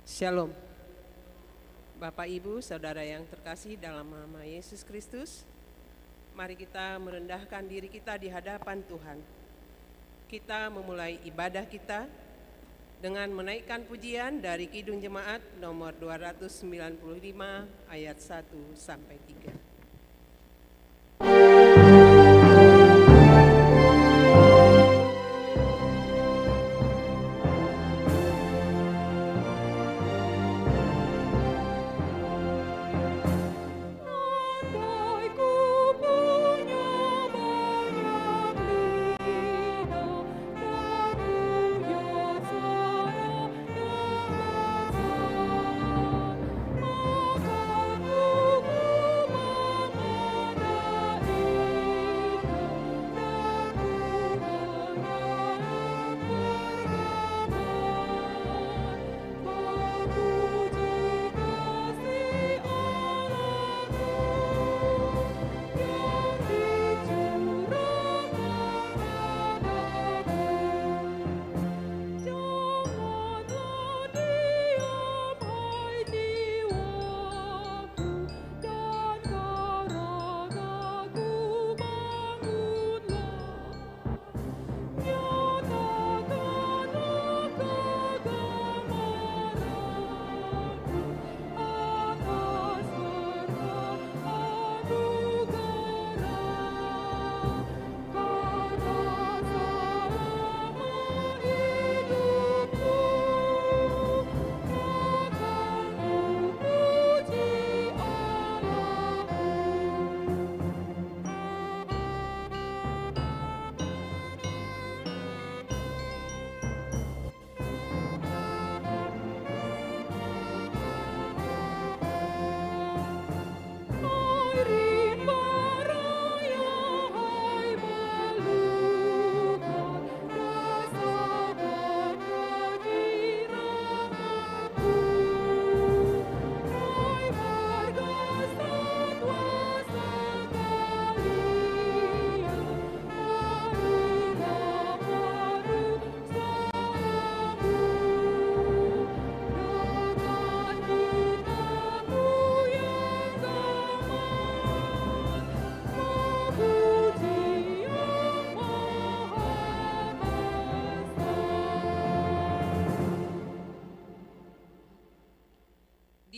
Shalom. Bapak, Ibu, Saudara yang terkasih dalam nama Yesus Kristus, mari kita merendahkan diri kita di hadapan Tuhan. Kita memulai ibadah kita dengan menaikkan pujian dari Kidung Jemaat nomor 295 ayat 1 sampai 3.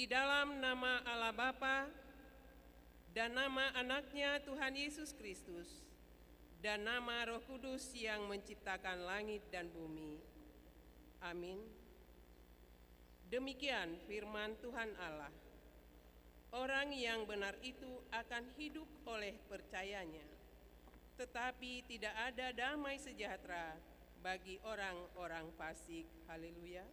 Di dalam nama Allah Bapa dan nama Anaknya Tuhan Yesus Kristus dan nama Roh Kudus yang menciptakan langit dan bumi. Amin. Demikian firman Tuhan Allah. Orang yang benar itu akan hidup oleh percayanya, tetapi tidak ada damai sejahtera bagi orang-orang fasik. Haleluya.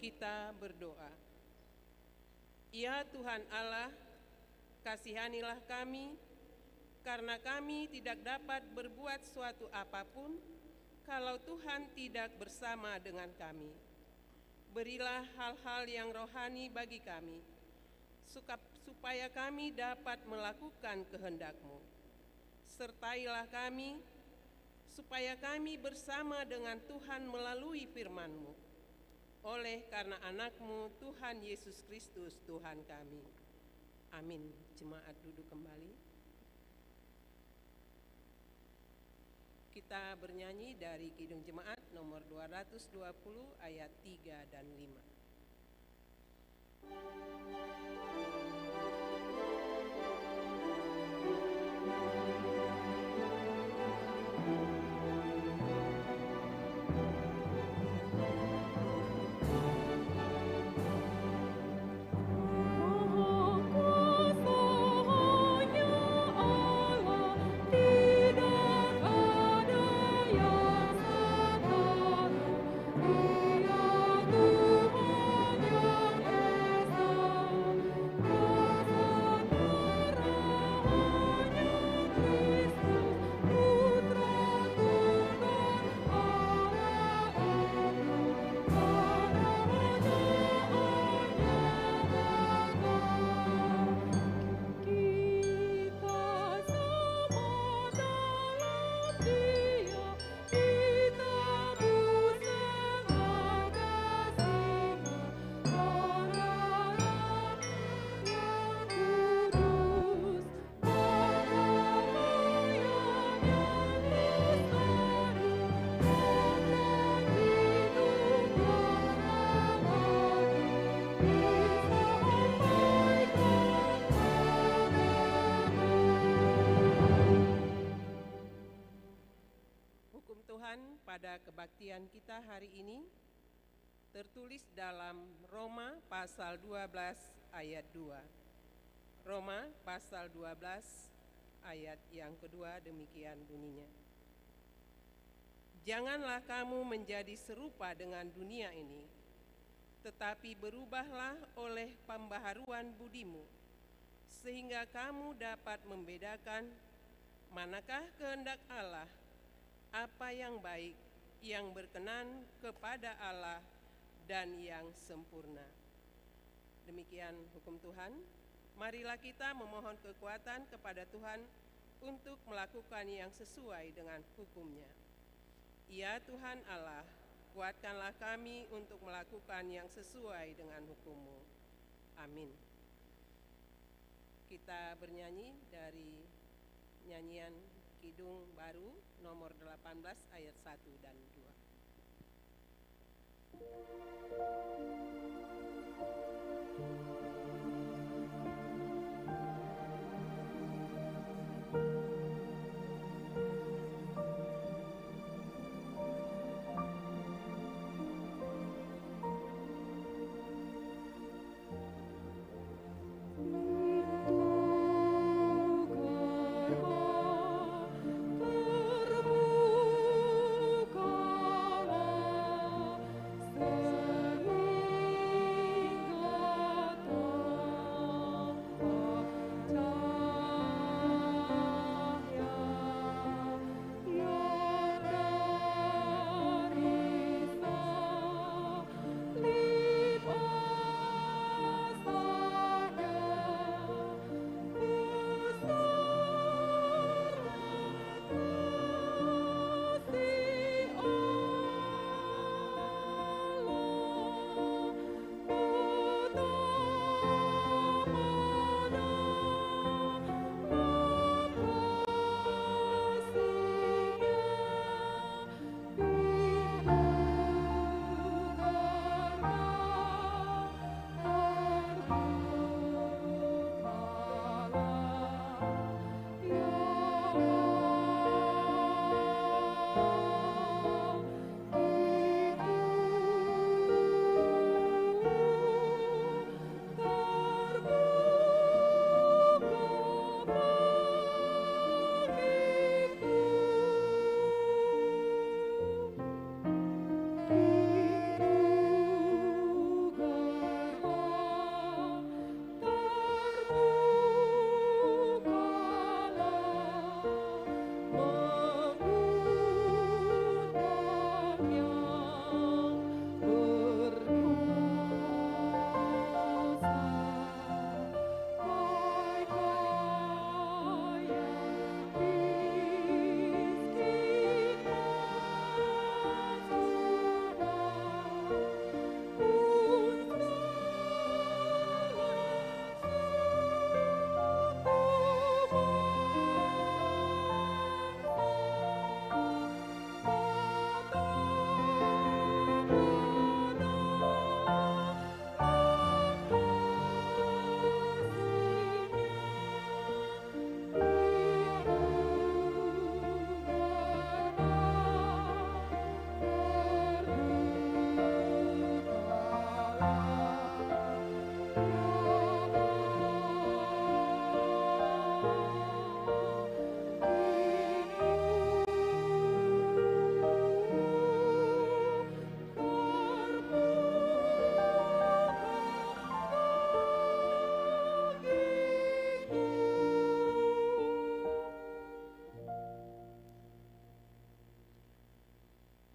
Kita berdoa. Ya Tuhan Allah, kasihanilah kami, karena kami tidak dapat berbuat suatu apapun kalau Tuhan tidak bersama dengan kami. Berilah hal-hal yang rohani bagi kami, supaya kami dapat melakukan kehendak-Mu. Sertailah kami, supaya kami bersama dengan Tuhan melalui firman-Mu. Oleh karena Anak-Mu, Tuhan Yesus Kristus, Tuhan kami. Amin. Jemaat duduk kembali. Kita bernyanyi dari Kidung Jemaat nomor 220 ayat 3 dan 5. Dia Tuhan yang Esa pada kebaktian kita hari ini tertulis dalam Roma pasal 12 ayat 2. Roma pasal 12 ayat yang kedua demikian bunyinya. Janganlah kamu menjadi serupa dengan dunia ini, tetapi berubahlah oleh pembaharuan budimu, sehingga kamu dapat membedakan manakah kehendak Allah, apa yang baik, yang berkenan kepada Allah, dan yang sempurna. Demikian hukum Tuhan. Marilah kita memohon kekuatan kepada Tuhan untuk melakukan yang sesuai dengan hukum-Nya. Ya Tuhan Allah, kuatkanlah kami untuk melakukan yang sesuai dengan hukum-Mu. Amin. Kita bernyanyi dari nyanyian Kidung Baru nomor 18 ayat 1 dan 2.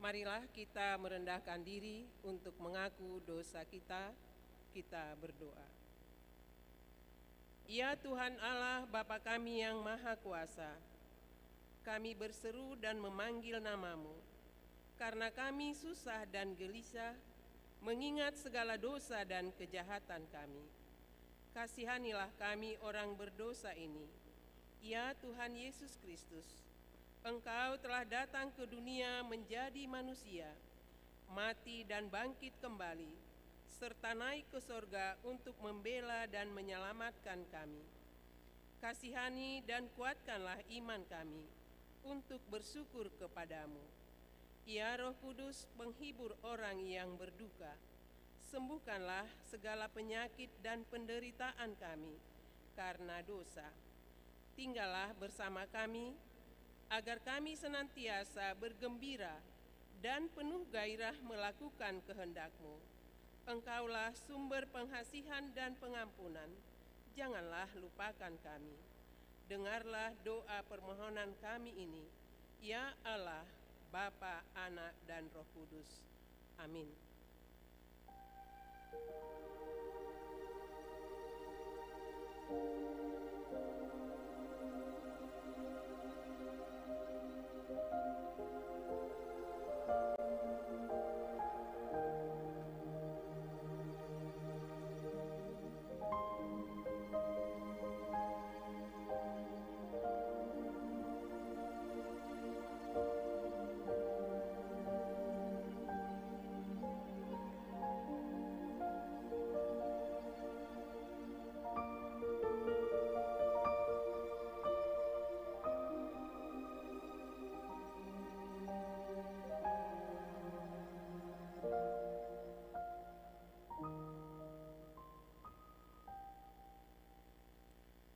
Marilah kita merendahkan diri untuk mengaku dosa kita. Kita berdoa. Ya Tuhan Allah Bapa kami yang Maha Kuasa, kami berseru dan memanggil nama-Mu, karena kami susah dan gelisah mengingat segala dosa dan kejahatan kami. Kasihanilah kami orang berdosa ini. Ya Tuhan Yesus Kristus, Engkau telah datang ke dunia menjadi manusia, mati dan bangkit kembali, serta naik ke sorga untuk membela dan menyelamatkan kami. Kasihani dan kuatkanlah iman kami untuk bersyukur kepadamu. Ya Roh Kudus, penghibur orang yang berduka, sembuhkanlah segala penyakit dan penderitaan kami karena dosa. Tinggallah bersama kami, agar kami senantiasa bergembira dan penuh gairah melakukan kehendak-Mu. Engkaulah sumber penghasihan dan pengampunan, janganlah lupakan kami. Dengarlah doa permohonan kami ini, ya Allah, Bapa, Anak, dan Roh Kudus. Amin.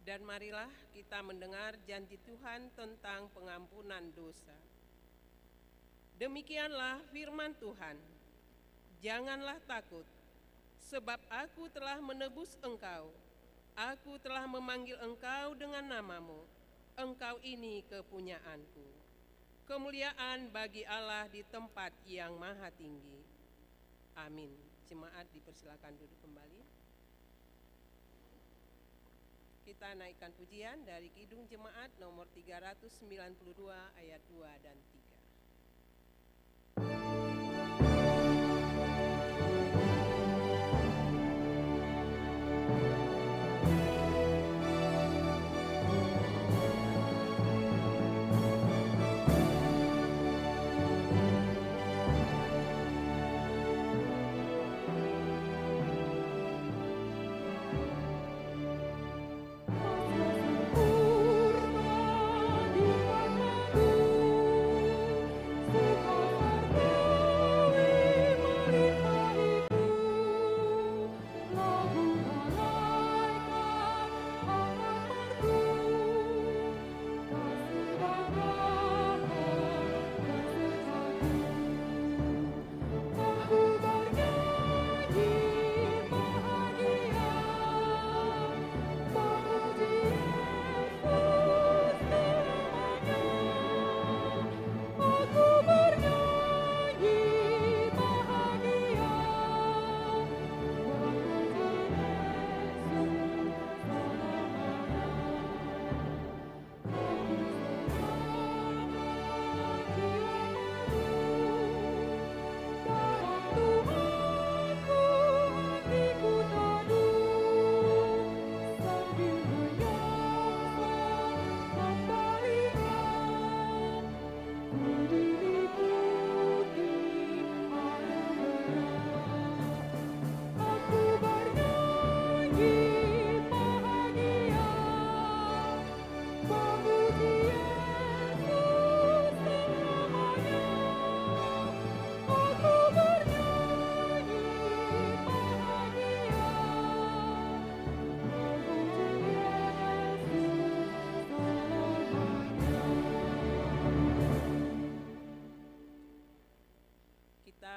Dan marilah kita mendengar janji Tuhan tentang pengampunan dosa. Demikianlah firman Tuhan, janganlah takut, sebab aku telah menebus engkau. Aku telah memanggil engkau dengan namamu, engkau ini kepunyaanku. Kemuliaan bagi Allah di tempat yang maha tinggi. Amin. Jemaat dipersilakan duduk kembali. Kita naikkan pujian dari Kidung Jemaat nomor 392 ayat 2 dan 3.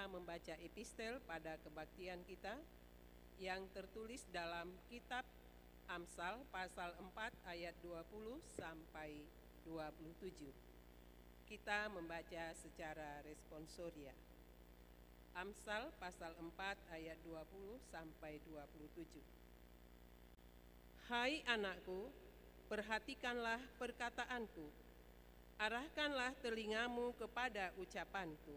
Membaca epistel pada kebaktian kita yang tertulis dalam kitab Amsal pasal 4 ayat 20 sampai 27. Kita membaca secara responsoria. Amsal pasal 4 ayat 20 sampai 27. Hai anakku, perhatikanlah perkataanku, arahkanlah telingamu kepada ucapanku.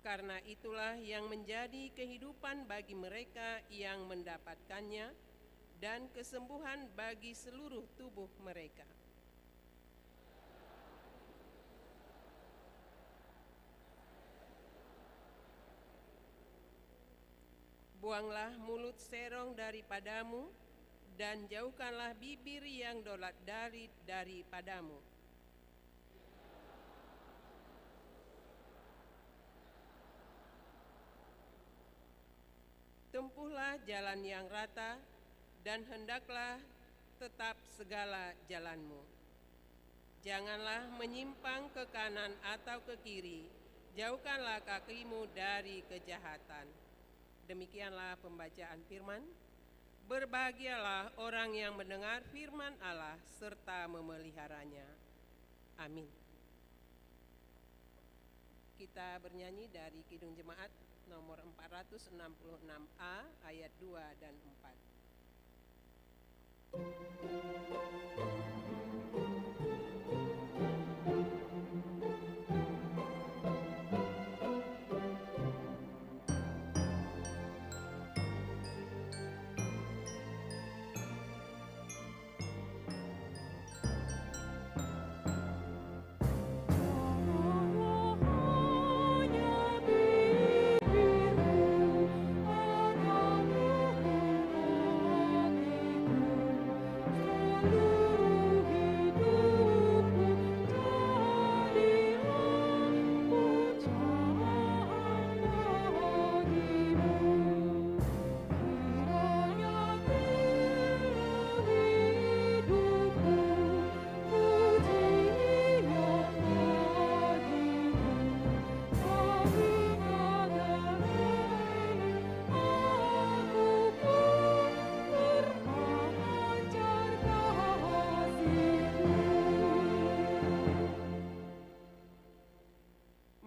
Karena itulah yang menjadi kehidupan bagi mereka yang mendapatkannya dan kesembuhan bagi seluruh tubuh mereka. Buanglah mulut serong daripadamu dan jauhkanlah bibir yang dolat daripadamu. Tempuhlah jalan yang rata, dan hendaklah tetap segala jalanmu. Janganlah menyimpang ke kanan atau ke kiri, jauhkanlah kakimu dari kejahatan. Demikianlah pembacaan firman. Berbahagialah orang yang mendengar firman Allah serta memeliharanya. Amin. Kita bernyanyi dari Kidung Jemaat nomor 466A ayat 2 dan 4.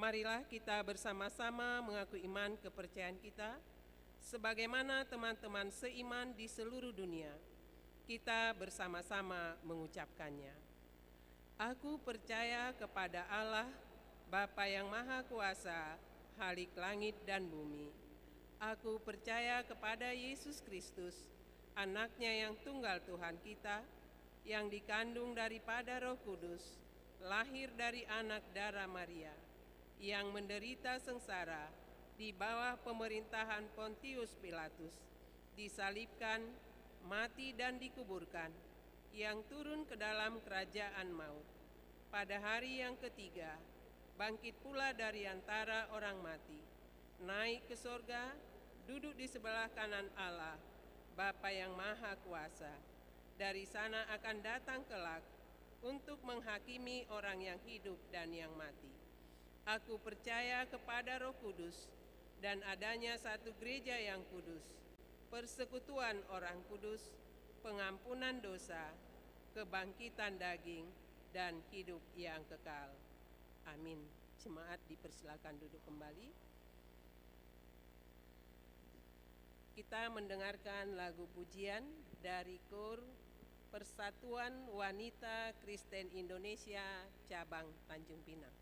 Marilah kita bersama-sama mengaku iman kepercayaan kita, sebagaimana teman-teman seiman di seluruh dunia. Kita bersama-sama mengucapkannya. Aku percaya kepada Allah, Bapa yang Maha Kuasa, Khalik langit dan bumi. Aku percaya kepada Yesus Kristus, Anaknya yang tunggal Tuhan kita, yang dikandung daripada Roh Kudus, lahir dari anak darah Maria, yang menderita sengsara di bawah pemerintahan Pontius Pilatus, disalibkan, mati dan dikuburkan, yang turun ke dalam kerajaan maut. Pada hari yang ketiga, bangkit pula dari antara orang mati, naik ke sorga, duduk di sebelah kanan Allah, Bapa yang Maha Kuasa. Dari sana akan datang kelak untuk menghakimi orang yang hidup dan yang mati. Aku percaya kepada Roh Kudus dan adanya satu gereja yang kudus, persekutuan orang kudus, pengampunan dosa, kebangkitan daging, dan hidup yang kekal. Amin. Jemaat dipersilakan duduk kembali. Kita mendengarkan lagu pujian dari KOR Persatuan Wanita Kristen Indonesia Cabang Tanjung Pinang.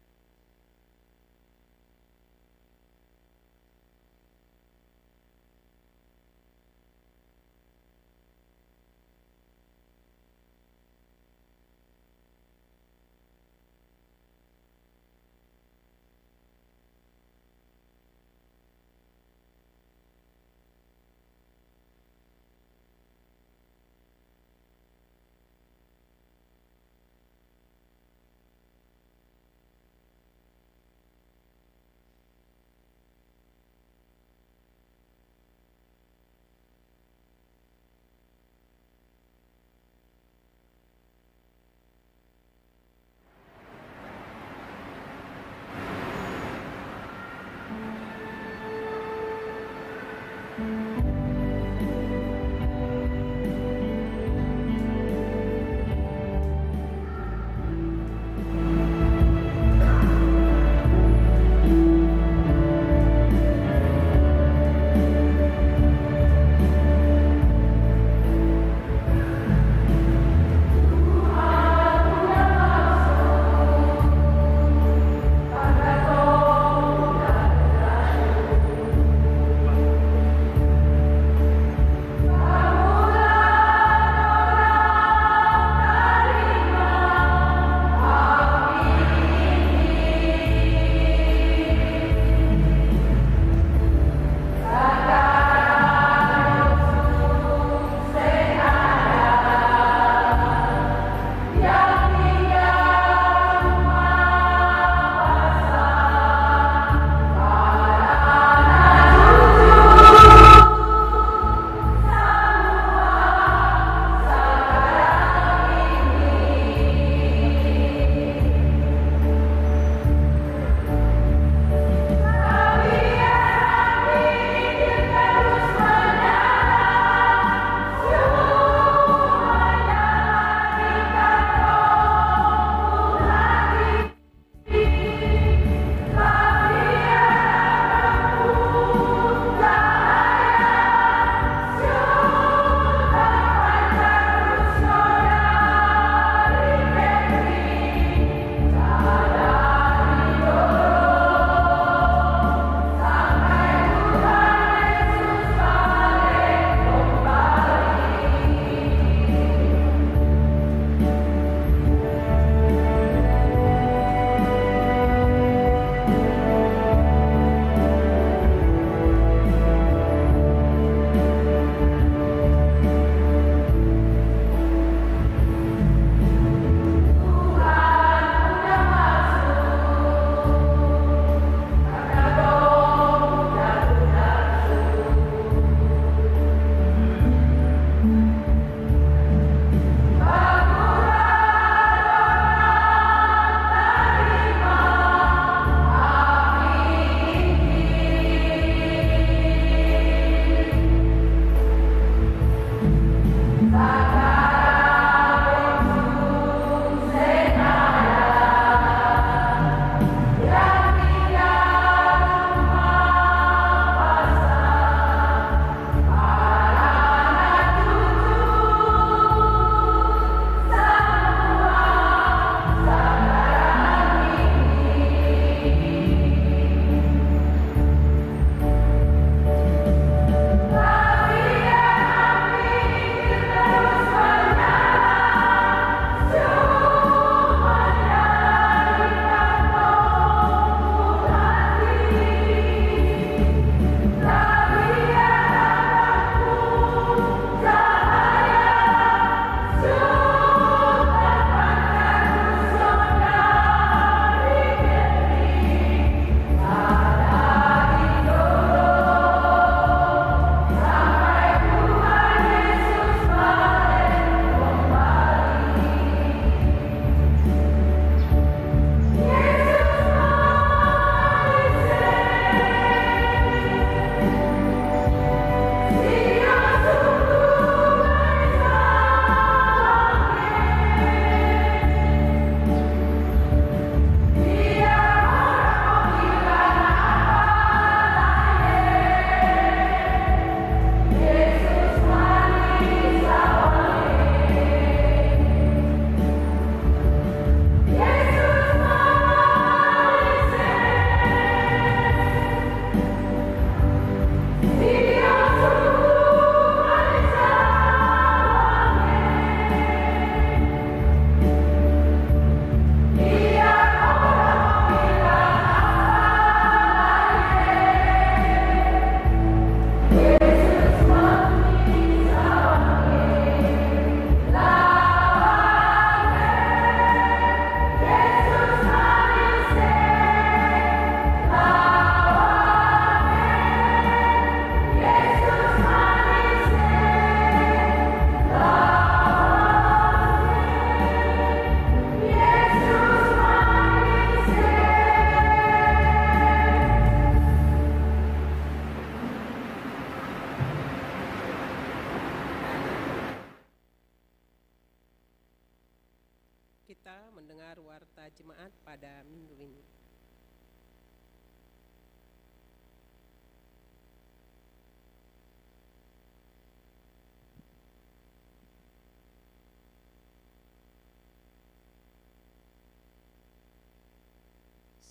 kita mendengar warta jemaat pada minggu ini.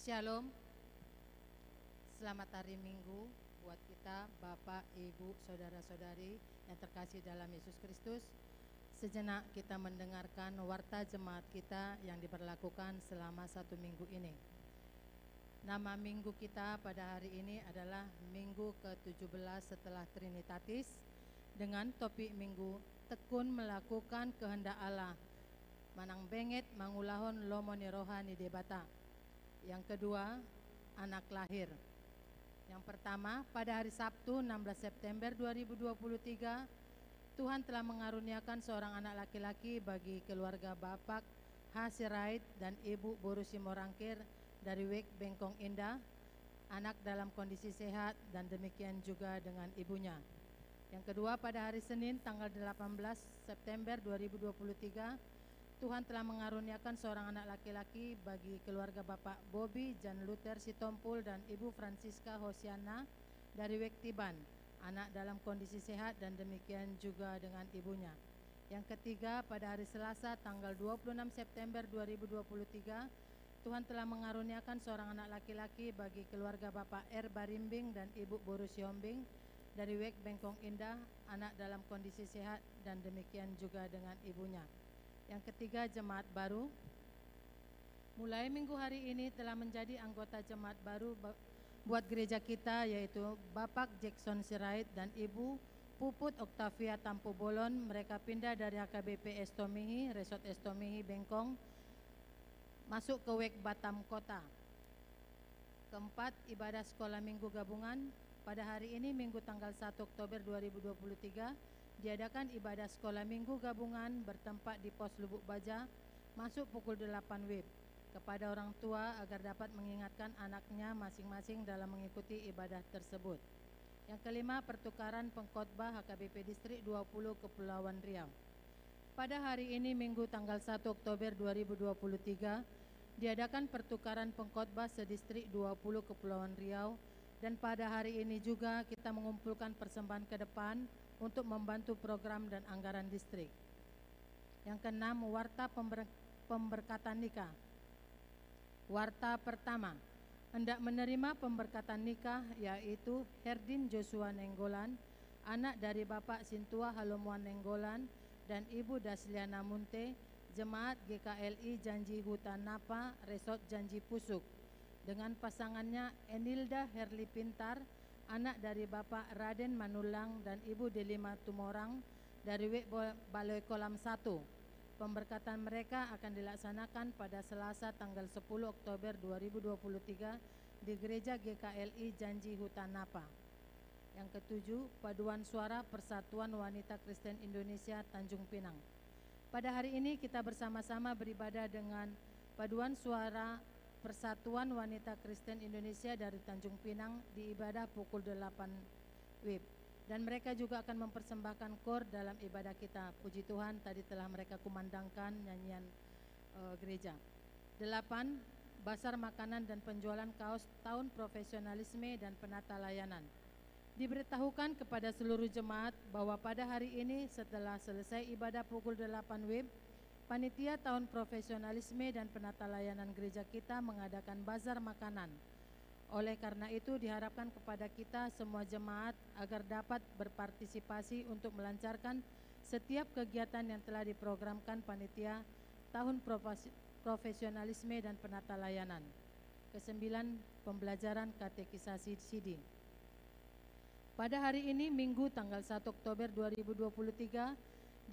Shalom, selamat hari Minggu buat kita Bapak, Ibu, Saudara-saudari yang terkasih dalam Yesus Kristus. Sejenak kita mendengarkan warta jemaat kita yang diberlakukan selama 1 minggu ini. Nama minggu kita pada hari ini adalah Minggu ke-17 setelah Trinitatis dengan topik minggu tekun melakukan kehendak Allah. Manang benget mangulahon lomoni rohani debata. Yang kedua, anak lahir. Yang pertama, pada hari Sabtu 16 September 2023, Tuhan telah mengaruniakan seorang anak laki-laki bagi keluarga Bapak H. Sirait dan Ibu Borusi Morangkir dari Wek Bengkong Indah, anak dalam kondisi sehat dan demikian juga dengan ibunya. Yang kedua, pada hari Senin tanggal 18 September 2023, Tuhan telah mengaruniakan seorang anak laki-laki bagi keluarga Bapak Bobby Jan Luther Sitompul dan Ibu Francisca Hosiana dari Wektiban, anak dalam kondisi sehat dan demikian juga dengan ibunya. Yang ketiga, pada hari Selasa tanggal 26 September 2023, Tuhan telah mengaruniakan seorang anak laki-laki bagi keluarga Bapak R. Barimbing dan Ibu Borus Yombing dari Wek Bengkong Indah, anak dalam kondisi sehat dan demikian juga dengan ibunya. Yang ketiga, jemaat baru. Mulai minggu hari ini telah menjadi anggota jemaat baru buat gereja kita, yaitu Bapak Jackson Sirait dan Ibu Puput Octavia Tampu Bolon. Mereka pindah dari HKBP Estomihi, Resort Estomihi Bengkong, masuk ke Wek Batam Kota. Keempat, ibadah sekolah minggu gabungan. Pada hari ini, Minggu tanggal 1 Oktober 2023, diadakan ibadah sekolah minggu gabungan bertempat di Pos Lubuk Baja, masuk pukul 8 WIB, kepada orang tua agar dapat mengingatkan anaknya masing-masing dalam mengikuti ibadah tersebut. Yang kelima, pertukaran pengkhotbah HKBP Distrik 20 Kepulauan Riau. Pada hari ini, Minggu tanggal 1 Oktober 2023, diadakan pertukaran pengkhotbah sedistrik 20 Kepulauan Riau, dan pada hari ini juga kita mengumpulkan persembahan ke depan untuk membantu program dan anggaran distrik. Yang keenam, warta pemberkatan nikah. Warta pertama, hendak menerima pemberkatan nikah yaitu Herdin Joshua Nenggolan, anak dari Bapak Sintua Halomuan Nenggolan dan Ibu Dasliana Munte, Jemaat GKLI Janji Hutan Napa, Resort Janji Pusuk, dengan pasangannya Enilda Herli Pintar, anak dari Bapak Raden Manulang dan Ibu Delima Tumorang dari Wek Baloi Kolam 1. Pemberkatan mereka akan dilaksanakan pada Selasa tanggal 10 Oktober 2023 di Gereja GKLI Janji Hutan Napa. Yang ketujuh, paduan suara Persatuan Wanita Kristen Indonesia Tanjung Pinang. Pada hari ini kita bersama-sama beribadah dengan paduan suara Persatuan Wanita Kristen Indonesia dari Tanjung Pinang di ibadah pukul 8 WIB. Dan mereka juga akan mempersembahkan kor dalam ibadah kita. Puji Tuhan, tadi telah mereka kumandangkan nyanyian gereja. 8. Basar makanan dan penjualan kaos tahun profesionalisme dan penata layanan. Diberitahukan kepada seluruh jemaat bahwa pada hari ini setelah selesai ibadah pukul 8 WIB, Panitia Tahun Profesionalisme dan Penata Layanan gereja kita mengadakan bazar makanan. Oleh karena itu diharapkan kepada kita semua jemaat agar dapat berpartisipasi untuk melancarkan setiap kegiatan yang telah diprogramkan Panitia Tahun Profesionalisme dan Penata Layanan. Kesembilan, pembelajaran katekisasi CD. Pada hari ini, Minggu tanggal 1 Oktober 2023,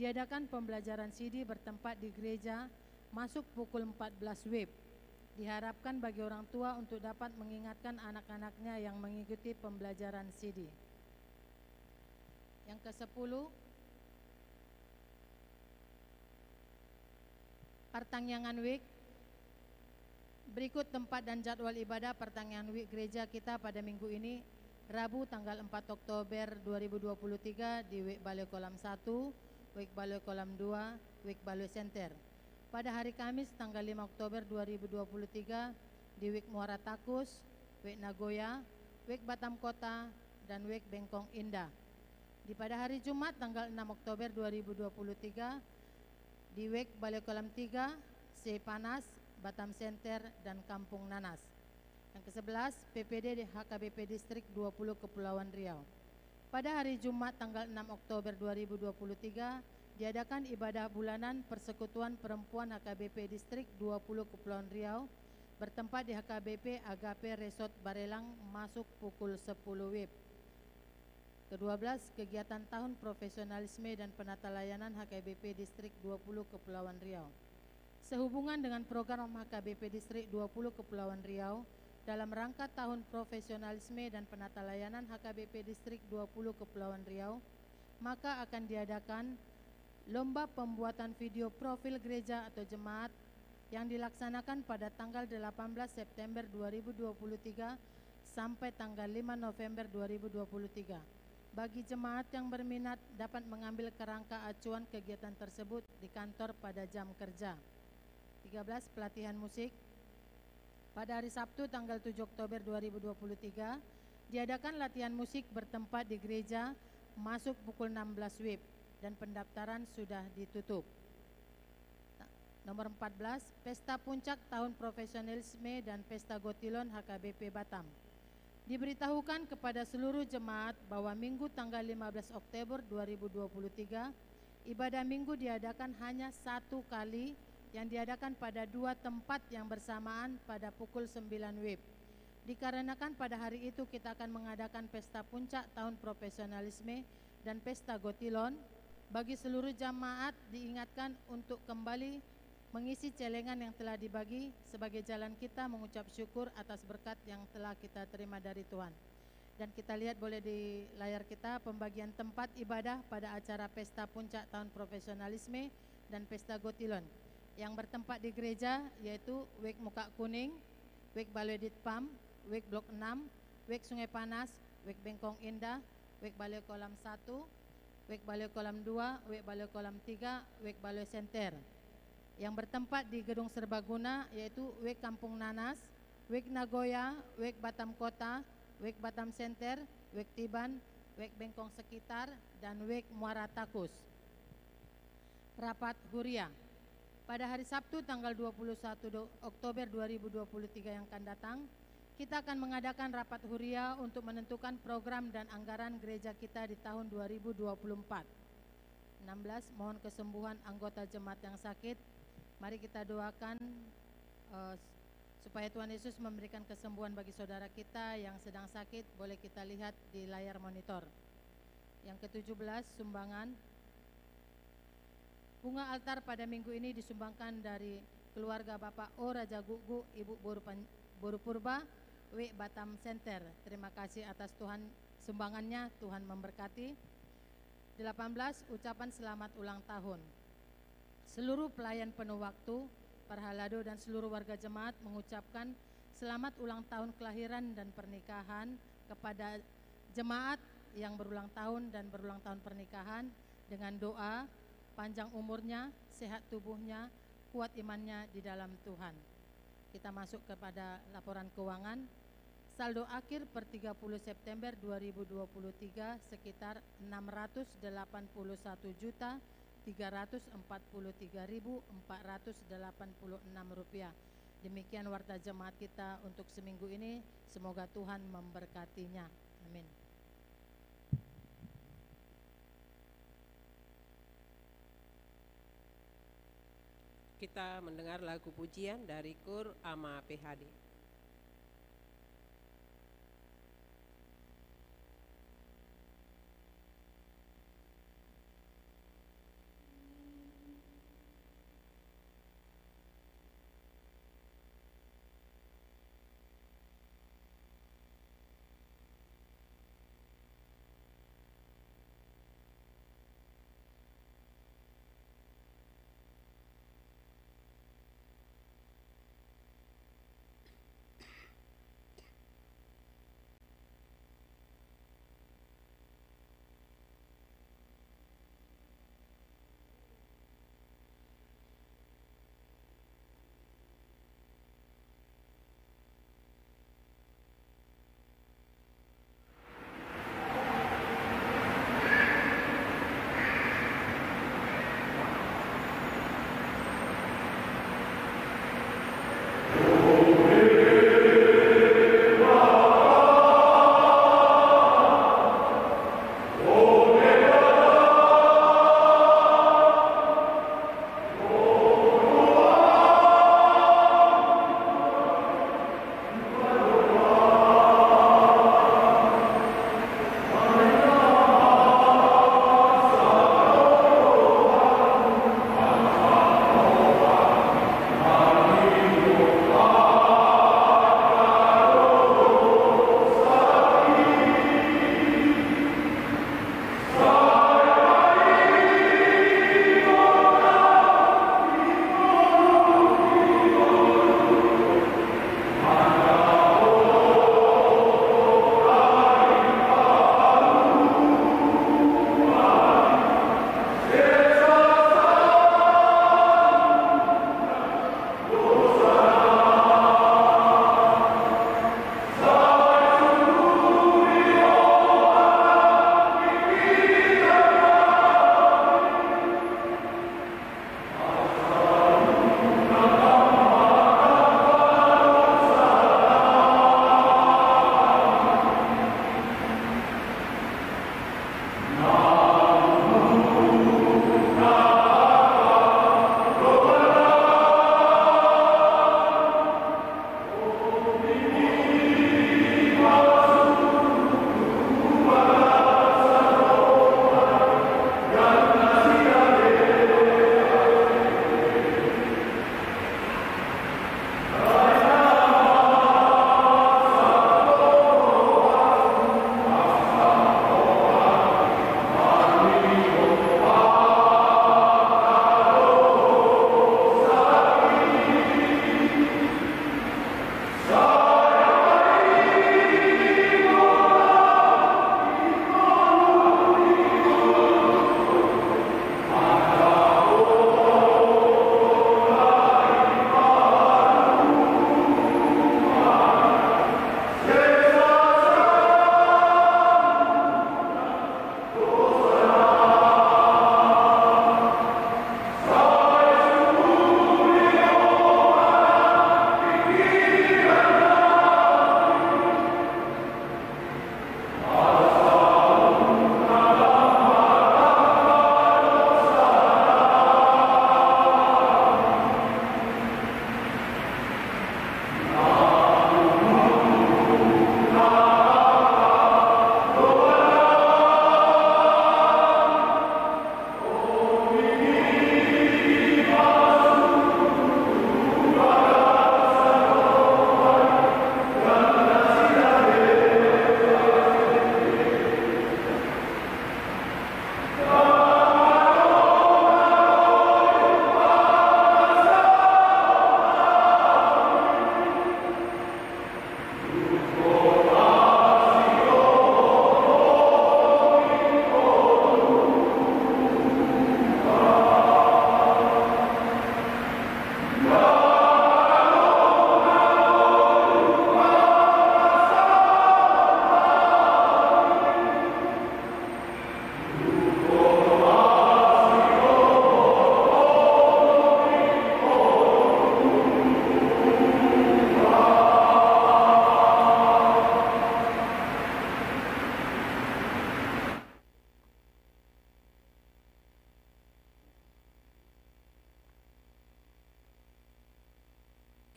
diadakan pembelajaran CD bertempat di gereja, masuk pukul 14 WIB. Diharapkan bagi orang tua untuk dapat mengingatkan anak-anaknya yang mengikuti pembelajaran CD. Yang ke-10, Pertangyangan Week. Berikut tempat dan jadwal ibadah Pertangyangan Week gereja kita pada minggu ini. Rabu tanggal 4 Oktober 2023 di Wek Baloi Kolam 1, Wek Baloi Kolam 2, Wek Baloi Center. pada hari Kamis tanggal 5 Oktober 2023 di Wik Muara Takus, Wik Nagoya, Wik Batam Kota, dan Wik Bengkong Indah. Di pada hari Jumat tanggal 6 Oktober 2023 di Wik Balai Kolam 3, Sepanas, Batam Center, dan Kampung Nanas. Yang ke-11, PPD di HKBP Distrik 20 Kepulauan Riau. Pada hari Jumat tanggal 6 Oktober 2023 diadakan ibadah bulanan Persekutuan Perempuan HKBP Distrik 20 Kepulauan Riau bertempat di HKBP Agape Resort Barelang masuk pukul 10 WIB. Ke-12, kegiatan tahun profesionalisme dan penata layanan HKBP Distrik 20 Kepulauan Riau. Sehubungan dengan program HKBP Distrik 20 Kepulauan Riau dalam rangka tahun profesionalisme dan penata layanan HKBP Distrik 20 Kepulauan Riau, maka akan diadakan lomba pembuatan video profil gereja atau jemaat yang dilaksanakan pada tanggal 18 September 2023 sampai tanggal 5 November 2023. Bagi jemaat yang berminat dapat mengambil kerangka acuan kegiatan tersebut di kantor pada jam kerja. 13. Pelatihan musik. Pada hari Sabtu tanggal 7 Oktober 2023 diadakan latihan musik bertempat di gereja masuk pukul 16 WIB dan pendaftaran sudah ditutup. Nomor 14, Pesta Puncak Tahun Profesionalisme dan Pesta Gotilon HKBP Batam. Diberitahukan kepada seluruh jemaat bahwa Minggu tanggal 15 Oktober 2023 ibadah minggu diadakan hanya satu kali yang diadakan pada dua tempat yang bersamaan pada pukul 9 WIB. Dikarenakan pada hari itu kita akan mengadakan Pesta Puncak Tahun Profesionalisme dan Pesta Gotilon, bagi seluruh jamaat diingatkan untuk kembali mengisi celengan yang telah dibagi sebagai jalan kita mengucap syukur atas berkat yang telah kita terima dari Tuhan. Dan kita lihat boleh di layar kita pembagian tempat ibadah pada acara Pesta Puncak Tahun Profesionalisme dan Pesta Gotilon yang bertempat di gereja, yaitu Wik Muka Kuning, Wik Balai Ditpam, Wik Blok 6, Wik Sungai Panas, Wik Bengkong Indah, Wik Balai Kolam 1, Wik Balai Kolam 2, Wik Balai Kolam 3, Wik Balai Center. Yang bertempat di Gedung Serbaguna, yaitu Wik Kampung Nanas, Wik Nagoya, Wik Batam Kota, Wik Batam Center, Wik Tiban, Wik Bengkong Sekitar, dan Wik Muara Takus. Rapat Huria. Pada hari Sabtu tanggal 21 Oktober 2023 yang akan datang, kita akan mengadakan rapat huria untuk menentukan program dan anggaran gereja kita di tahun 2024. 16. Mohon kesembuhan anggota jemaat yang sakit. Mari kita doakan supaya Tuhan Yesus memberikan kesembuhan bagi saudara kita yang sedang sakit. Boleh kita lihat di layar monitor. Yang ke-17, sumbangan. Bunga altar pada minggu ini disumbangkan dari keluarga Bapak O Raja Gugu, Ibu Boru Purba, W Batam Center. Terima kasih atas Tuhan sumbangannya, Tuhan memberkati. 18, ucapan selamat ulang tahun. Seluruh pelayan penuh waktu, Parhalado dan seluruh warga jemaat mengucapkan selamat ulang tahun kelahiran dan pernikahan kepada jemaat yang berulang tahun dan berulang tahun pernikahan dengan doa panjang umurnya, sehat tubuhnya, kuat imannya di dalam Tuhan. Kita masuk kepada laporan keuangan. Saldo akhir per 30 September 2023 sekitar Rp688.343.486. Demikian warta jemaat kita untuk seminggu ini. Semoga Tuhan memberkatinya. Amin. Kita mendengar lagu pujian dari Kur Ama PHD.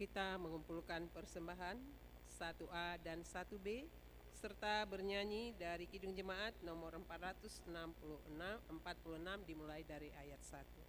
kita mengumpulkan persembahan 1A dan 1B serta bernyanyi dari Kidung Jemaat nomor 446 dimulai dari ayat 1.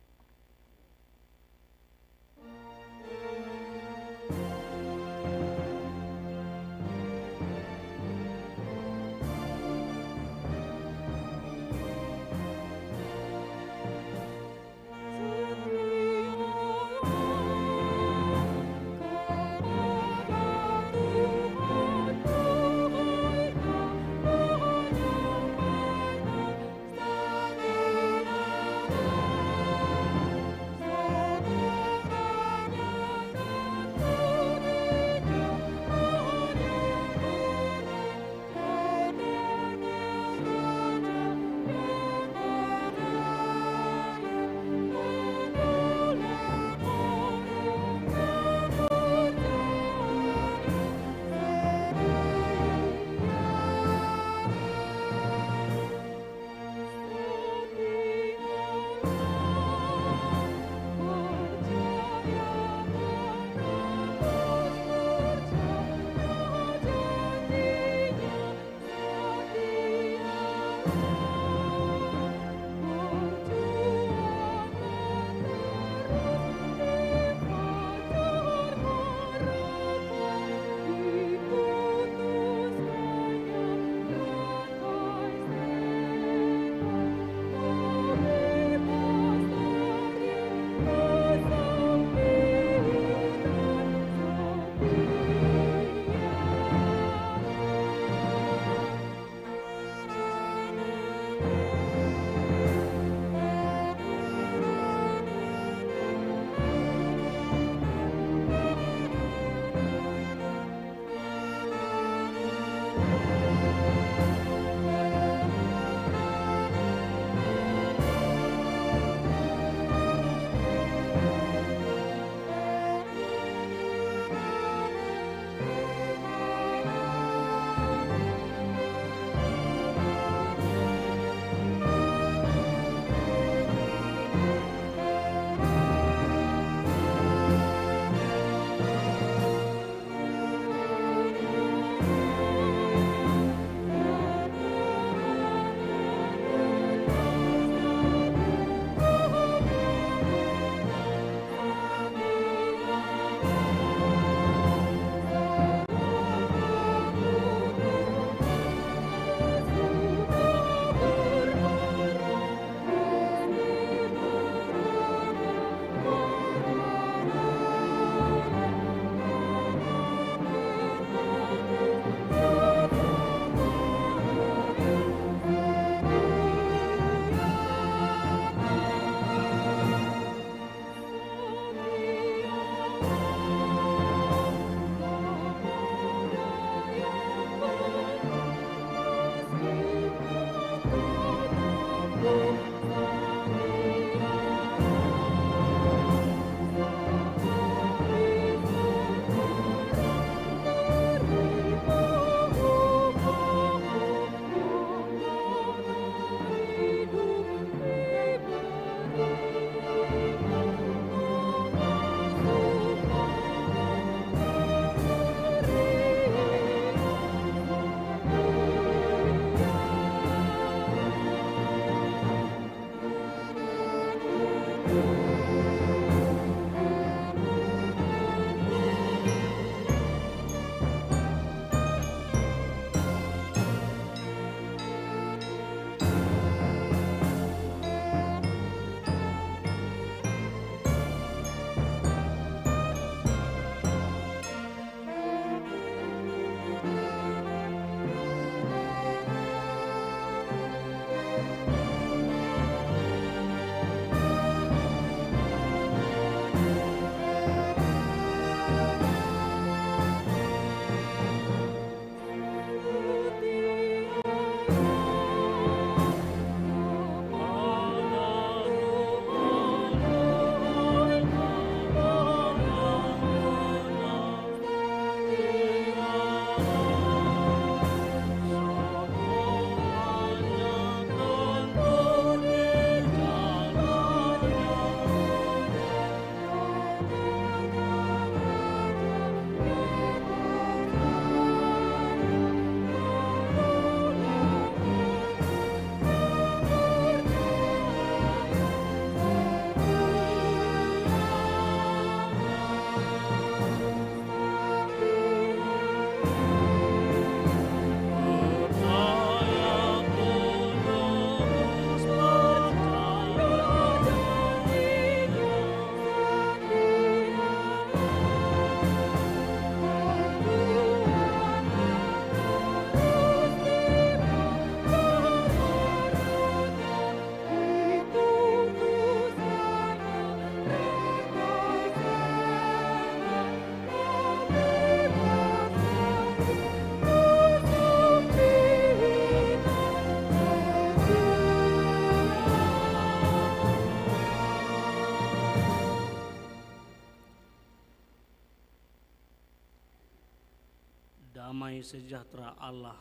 sejahtera Allah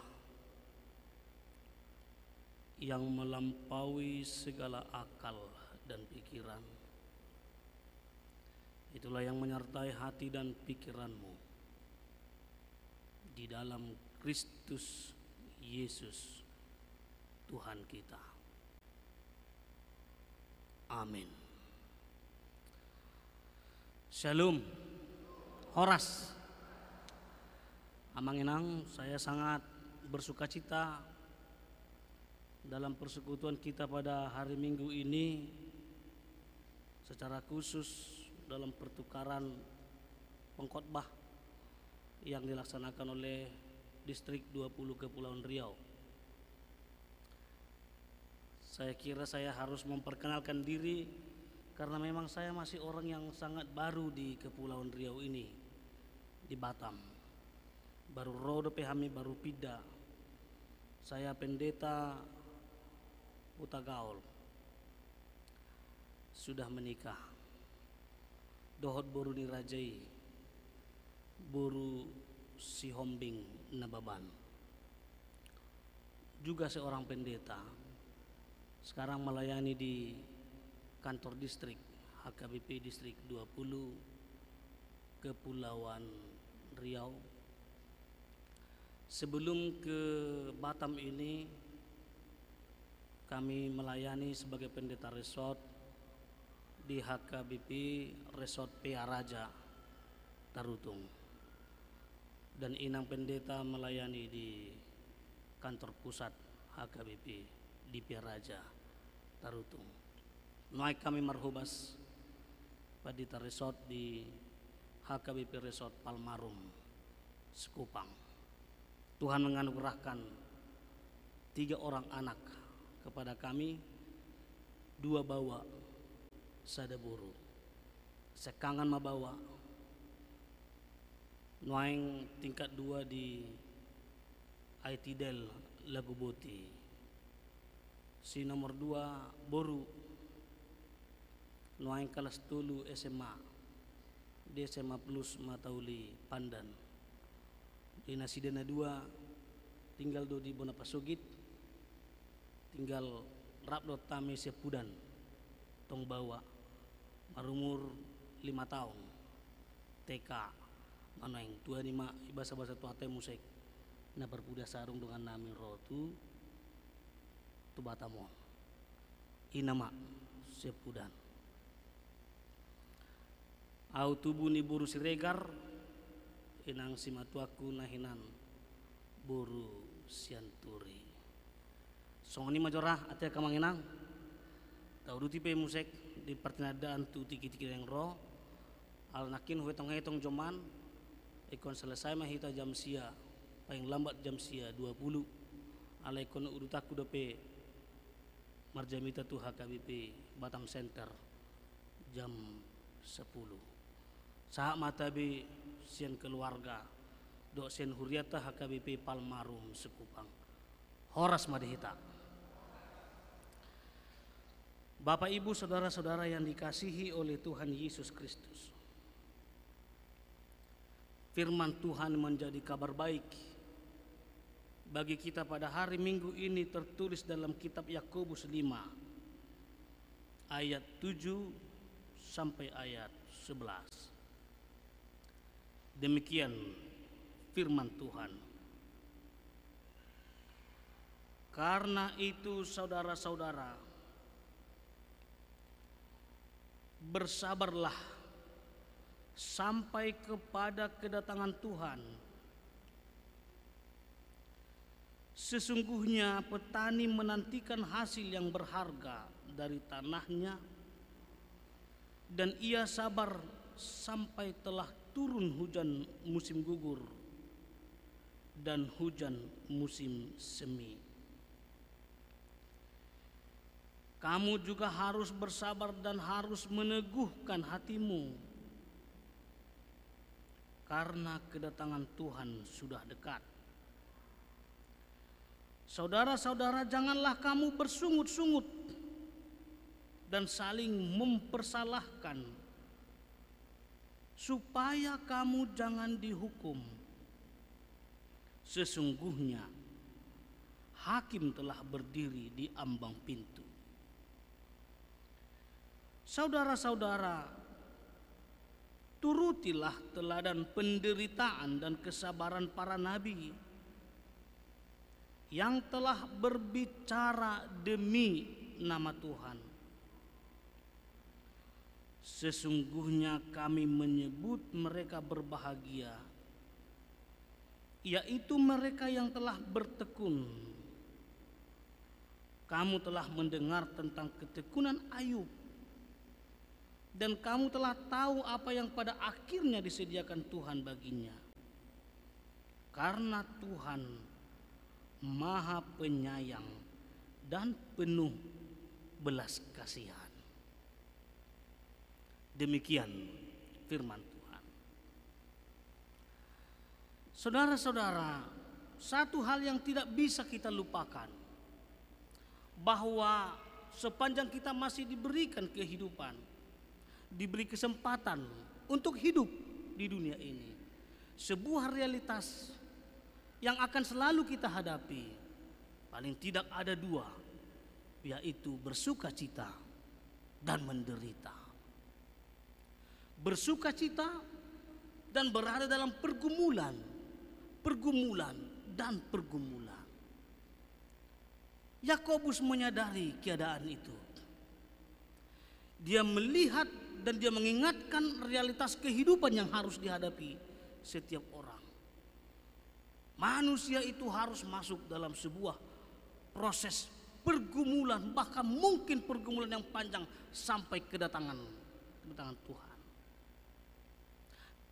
yang melampaui segala akal dan pikiran, itulah yang menyertai hati dan pikiranmu di dalam Kristus Yesus Tuhan kita. Amin. Shalom. Horas. Amanginang, saya sangat bersuka cita dalam persekutuan kita pada hari Minggu ini, secara khusus dalam pertukaran pengkhotbah yang dilaksanakan oleh Distrik 20 Kepulauan Riau. Saya kira saya harus memperkenalkan diri karena memang saya masih orang yang sangat baru di Kepulauan Riau ini, di Batam. Baru rodo pehami, baru pida. Saya pendeta Utagaul, sudah menikah. Dohot boru dirajai, boru si hombing nababan. Juga seorang pendeta, sekarang melayani di kantor distrik HKBP Distrik 20 Kepulauan Riau. Sebelum ke Batam ini, kami melayani sebagai pendeta resort di HKBP Resort PA Raja Tarutung, dan inang pendeta melayani di kantor pusat HKBP di PA Raja Tarutung. Naik kami marhubas Padita Resort di HKBP Resort Palmarum Sekupang. Tuhan menganugerahkan 3 orang anak kepada kami, 2 bawa sadaburu, sekangan mabawa, noeng tingkat 2 di ITDEL Lagu Boti, si nomor 2 boru noeng kelas 10 SMA di SMA Plus Matauli Pandan. Di Nasidana 2 tinggal do di Bonapasugit, tinggal Rapdot Tame Sepudan tong bawa marumur 5 tahun TK manoeng 25 ibasa-basa tuate musik na berpuda sarung dengan nami rotu tu Batamon inama Sepudan. Au tubuh ni buru siregar inang simatuaku nahinan buru sianturi. Songoni majorah ate kamanginang tau duti pe musik di pertinadaan tu tiki-tiki yang ro al nakin huetong-hetong joman ikon selesai mahita jam sia paling lambat jam sia 20 ala ikon udutaku dope marjamita tu HKBP Batam Center jam 10. Sahak matabi sian keluarga dok sian huriata HKBP Palmarum Sekupang. Horas madehita. Bapak Ibu saudara-saudara yang dikasihi oleh Tuhan Yesus Kristus, firman Tuhan menjadi kabar baik bagi kita pada hari Minggu ini tertulis dalam kitab Yakobus 5 ayat 7 sampai ayat 11. Demikian firman Tuhan. Karena itu saudara-saudara, bersabarlah sampai kepada kedatangan Tuhan. Sesungguhnya petani menantikan hasil yang berharga dari tanahnya, dan ia sabar sampai telah turun hujan musim gugur dan hujan musim semi. Kamu juga harus bersabar dan harus meneguhkan hatimu, karena kedatangan Tuhan sudah dekat. Saudara-saudara, janganlah kamu bersungut-sungut dan saling mempersalahkan, supaya kamu jangan dihukum. Sesungguhnya hakim telah berdiri di ambang pintu. Saudara-saudara, turutilah teladan penderitaan dan kesabaran para nabi yang telah berbicara demi nama Tuhan. Sesungguhnya kami menyebut mereka berbahagia, yaitu mereka yang telah bertekun. Kamu telah mendengar tentang ketekunan Ayub, dan kamu telah tahu apa yang pada akhirnya disediakan Tuhan baginya. Karena Tuhan Maha Penyayang dan penuh belas kasihan. Demikian firman Tuhan. Saudara-saudara, satu hal yang tidak bisa kita lupakan, bahwa sepanjang kita masih diberikan kehidupan, diberi kesempatan untuk hidup di dunia ini, sebuah realitas yang akan selalu kita hadapi, paling tidak ada dua, yaitu bersukacita dan menderita. Bersukacita dan berada dalam pergumulan dan pergumulan. Yakobus menyadari keadaan itu. Dia melihat dan dia mengingatkan realitas kehidupan yang harus dihadapi setiap orang. Manusia itu harus masuk dalam sebuah proses pergumulan, bahkan mungkin pergumulan yang panjang sampai kedatangan Tuhan.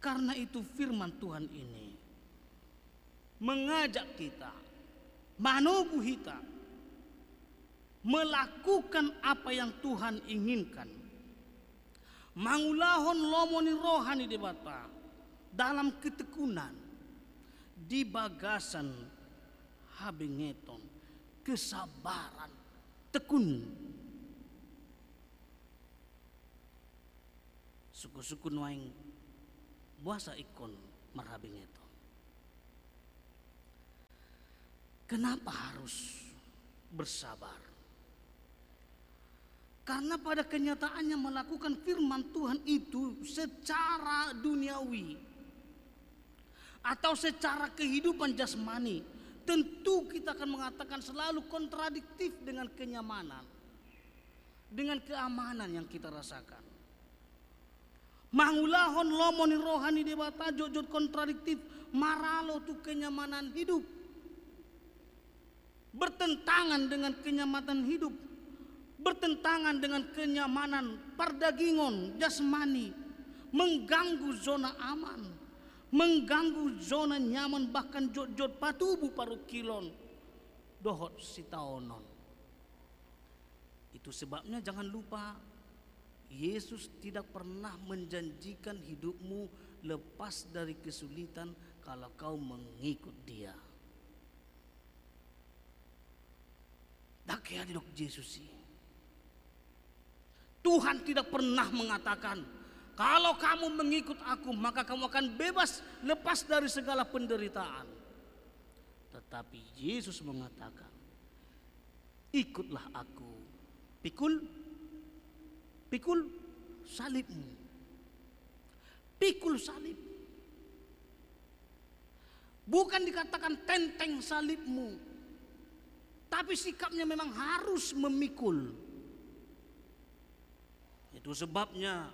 Karena itu firman Tuhan ini mengajak kita, manubu kita, melakukan apa yang Tuhan inginkan. Mangulahon lomoni rohani debata dalam ketekunan, di bagasan habengeton, kesabaran, tekun. Suku-suku nuaing buasa ikon marhabengeton. Kenapa harus bersabar? Karena pada kenyataannya melakukan firman Tuhan itu secara duniawi atau secara kehidupan jasmani, tentu kita akan mengatakan selalu kontradiktif dengan kenyamanan, dengan keamanan yang kita rasakan. Mangulahon lomoni rohani debata jojot kontradiktif, maralo tu kenyamanan hidup, bertentangan dengan kenyamanan hidup, bertentangan dengan kenyamanan perdagingan jasmani, mengganggu zona aman, mengganggu zona nyaman, bahkan jot-jot patubu paru kilon dohot sitaonon. Itu sebabnya jangan lupa, Yesus tidak pernah menjanjikan hidupmu lepas dari kesulitan kalau kau mengikut Dia. Dakia dok Yesus sih. Tuhan tidak pernah mengatakan, kalau kamu mengikut aku maka kamu akan bebas lepas dari segala penderitaan. Tetapi Yesus mengatakan, ikutlah aku, pikul salibmu, pikul salib. Bukan dikatakan tenteng salibmu, tapi sikapnya memang harus memikul. Itu sebabnya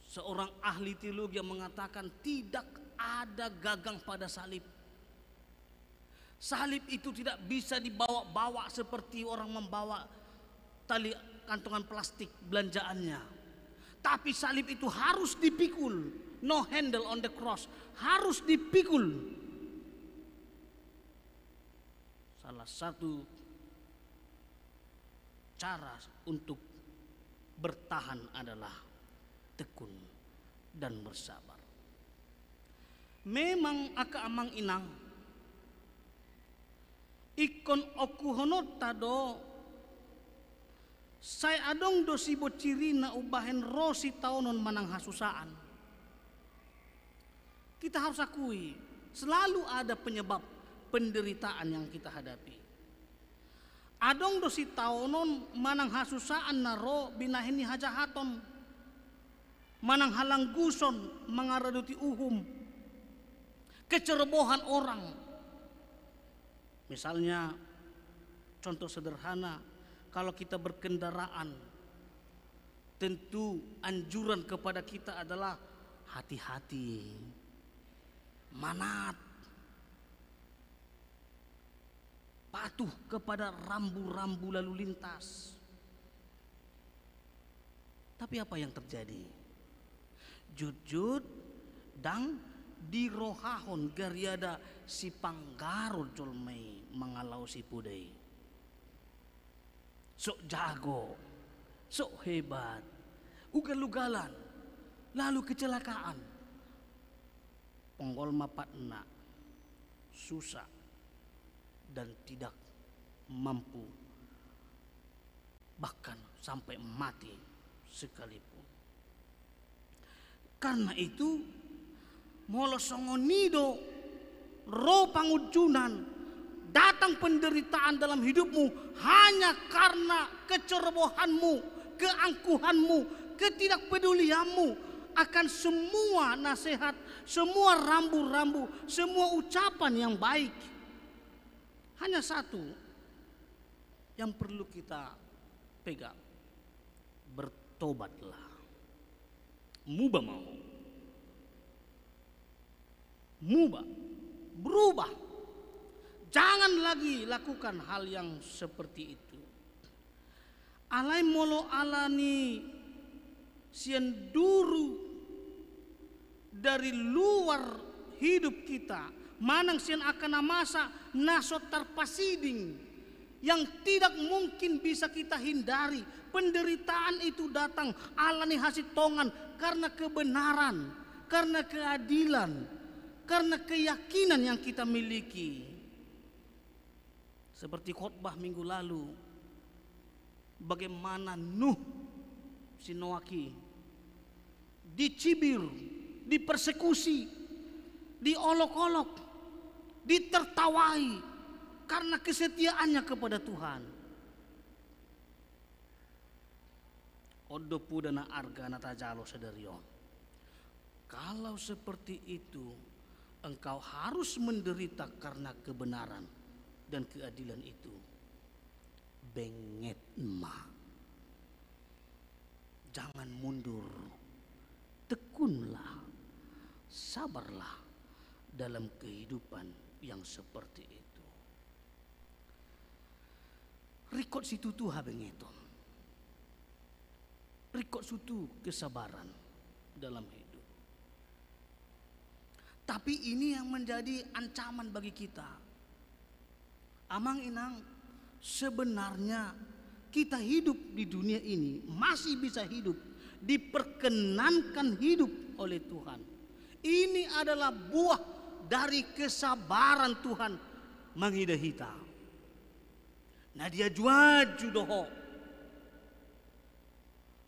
seorang ahli teologi yang mengatakan tidak ada gagang pada salib. Salib itu tidak bisa dibawa-bawa seperti orang membawa tali kantongan plastik belanjaannya. Tapi salib itu harus dipikul. No handle on the cross. Harus dipikul. Salah satu cara untuk bertahan adalah tekun dan bersabar. Memang aka amang inang ikon okuhonot tado saya adong dosi bociri na ubahen rosi taonon manang hasusaan. Kita harus akui Selalu ada penyebab penderitaan yang kita hadapi. Adong dosi taonon manang hasusaan naro binahini hajahaton, manang halangguson mangaraduti uhum, kecerobohan orang. Misalnya contoh sederhana, kalau kita berkendaraan, tentu anjuran kepada kita adalah hati-hati, manat, patuh kepada rambu-rambu lalu lintas. Tapi apa yang terjadi? Jujud dan dirohahon gariada si panggaro jolmei mengalau si pudei. Sok jago, sok hebat, ugal-ugalan, lalu kecelakaan. Ponggol mapatna, susah dan tidak mampu, bahkan sampai mati sekalipun. Karena itu molo songonido ro pangujunan, datang penderitaan dalam hidupmu hanya karena kecerobohanmu, keangkuhanmu, ketidakpedulianmu akan semua nasihat, semua rambu-rambu, semua ucapan yang baik. Hanya satu yang perlu kita pegang, bertobatlah. Mubah mau, mubah, berubah. Jangan lagi lakukan hal yang seperti itu. Alai molo alani sian duru dari luar hidup kita, manang sian akan masa nasot tarpasiding yang tidak mungkin bisa kita hindari. Penderitaan itu datang alani hasitongan karena kebenaran, karena keadilan, karena keyakinan yang kita miliki. Seperti khotbah minggu lalu, bagaimana Nuh Sinoaki dicibir, dipersekusi, diolok-olok, ditertawai karena kesetiaannya kepada Tuhan. Odopu dana arga natajalo sedarion. Kalau seperti itu, engkau harus menderita karena kebenaran dan keadilan itu. Benget emak, jangan mundur, tekunlah, sabarlah dalam kehidupan yang seperti itu. Rikot situ tuh bengeton, rikot situ kesabaran dalam hidup. Tapi ini yang menjadi ancaman bagi kita. Amang inang, sebenarnya kita hidup di dunia ini masih bisa hidup, diperkenankan hidup oleh Tuhan. Ini adalah buah dari kesabaran Tuhan menghidah kita. Nah dia juaju doho,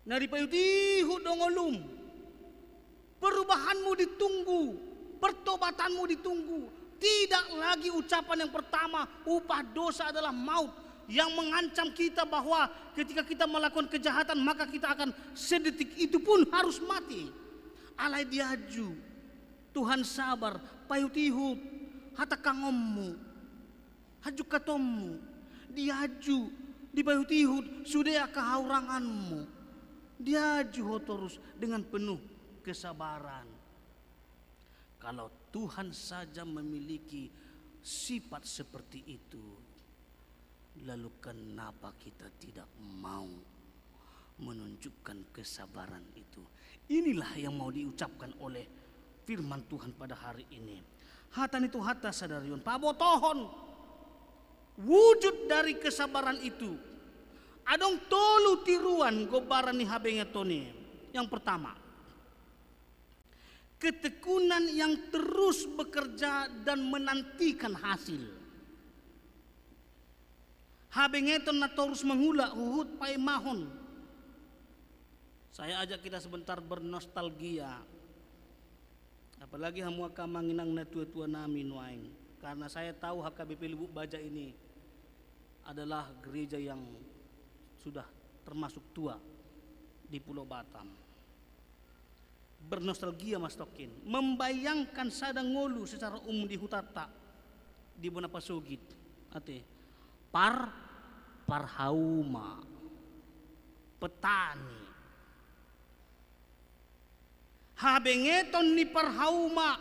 nah dipayutihu dongolum. Perubahanmu ditunggu, pertobatanmu ditunggu. Tidak lagi ucapan yang pertama, upah dosa adalah maut, yang mengancam kita bahwa ketika kita melakukan kejahatan maka kita akan sedetik itu pun harus mati. Alai diaju, Tuhan sabar, payutihu, hata kangommu, haju katommu, diaju, dipayutihu, sudah kehauranganmu, diaju terus dengan penuh kesabaran. Kalau Tuhan saja memiliki sifat seperti itu, lalu kenapa kita tidak mau menunjukkan kesabaran itu? Inilah yang mau diucapkan oleh firman Tuhan pada hari ini. Hatan itu hata sadarion, pabotohon wujud dari kesabaran itu. Adong tolu tiruan gobaran ni habengetoni. Yang pertama, ketekunan yang terus bekerja dan menantikan hasil. Habengeton na terus menghula uhut pai mahon. Saya ajak kita sebentar bernostalgia. Apalagi hamu manginang na tua-tua nami nuaing. Karena saya tahu HKBP Lubuk Baja ini adalah gereja yang sudah termasuk tua di Pulau Batam. Bernostalgia Mas Tokin, membayangkan sadang ngolu secara umum di Hutata, di Bonapasugit, ate parhauma, petani. Habengeton ni parhauma,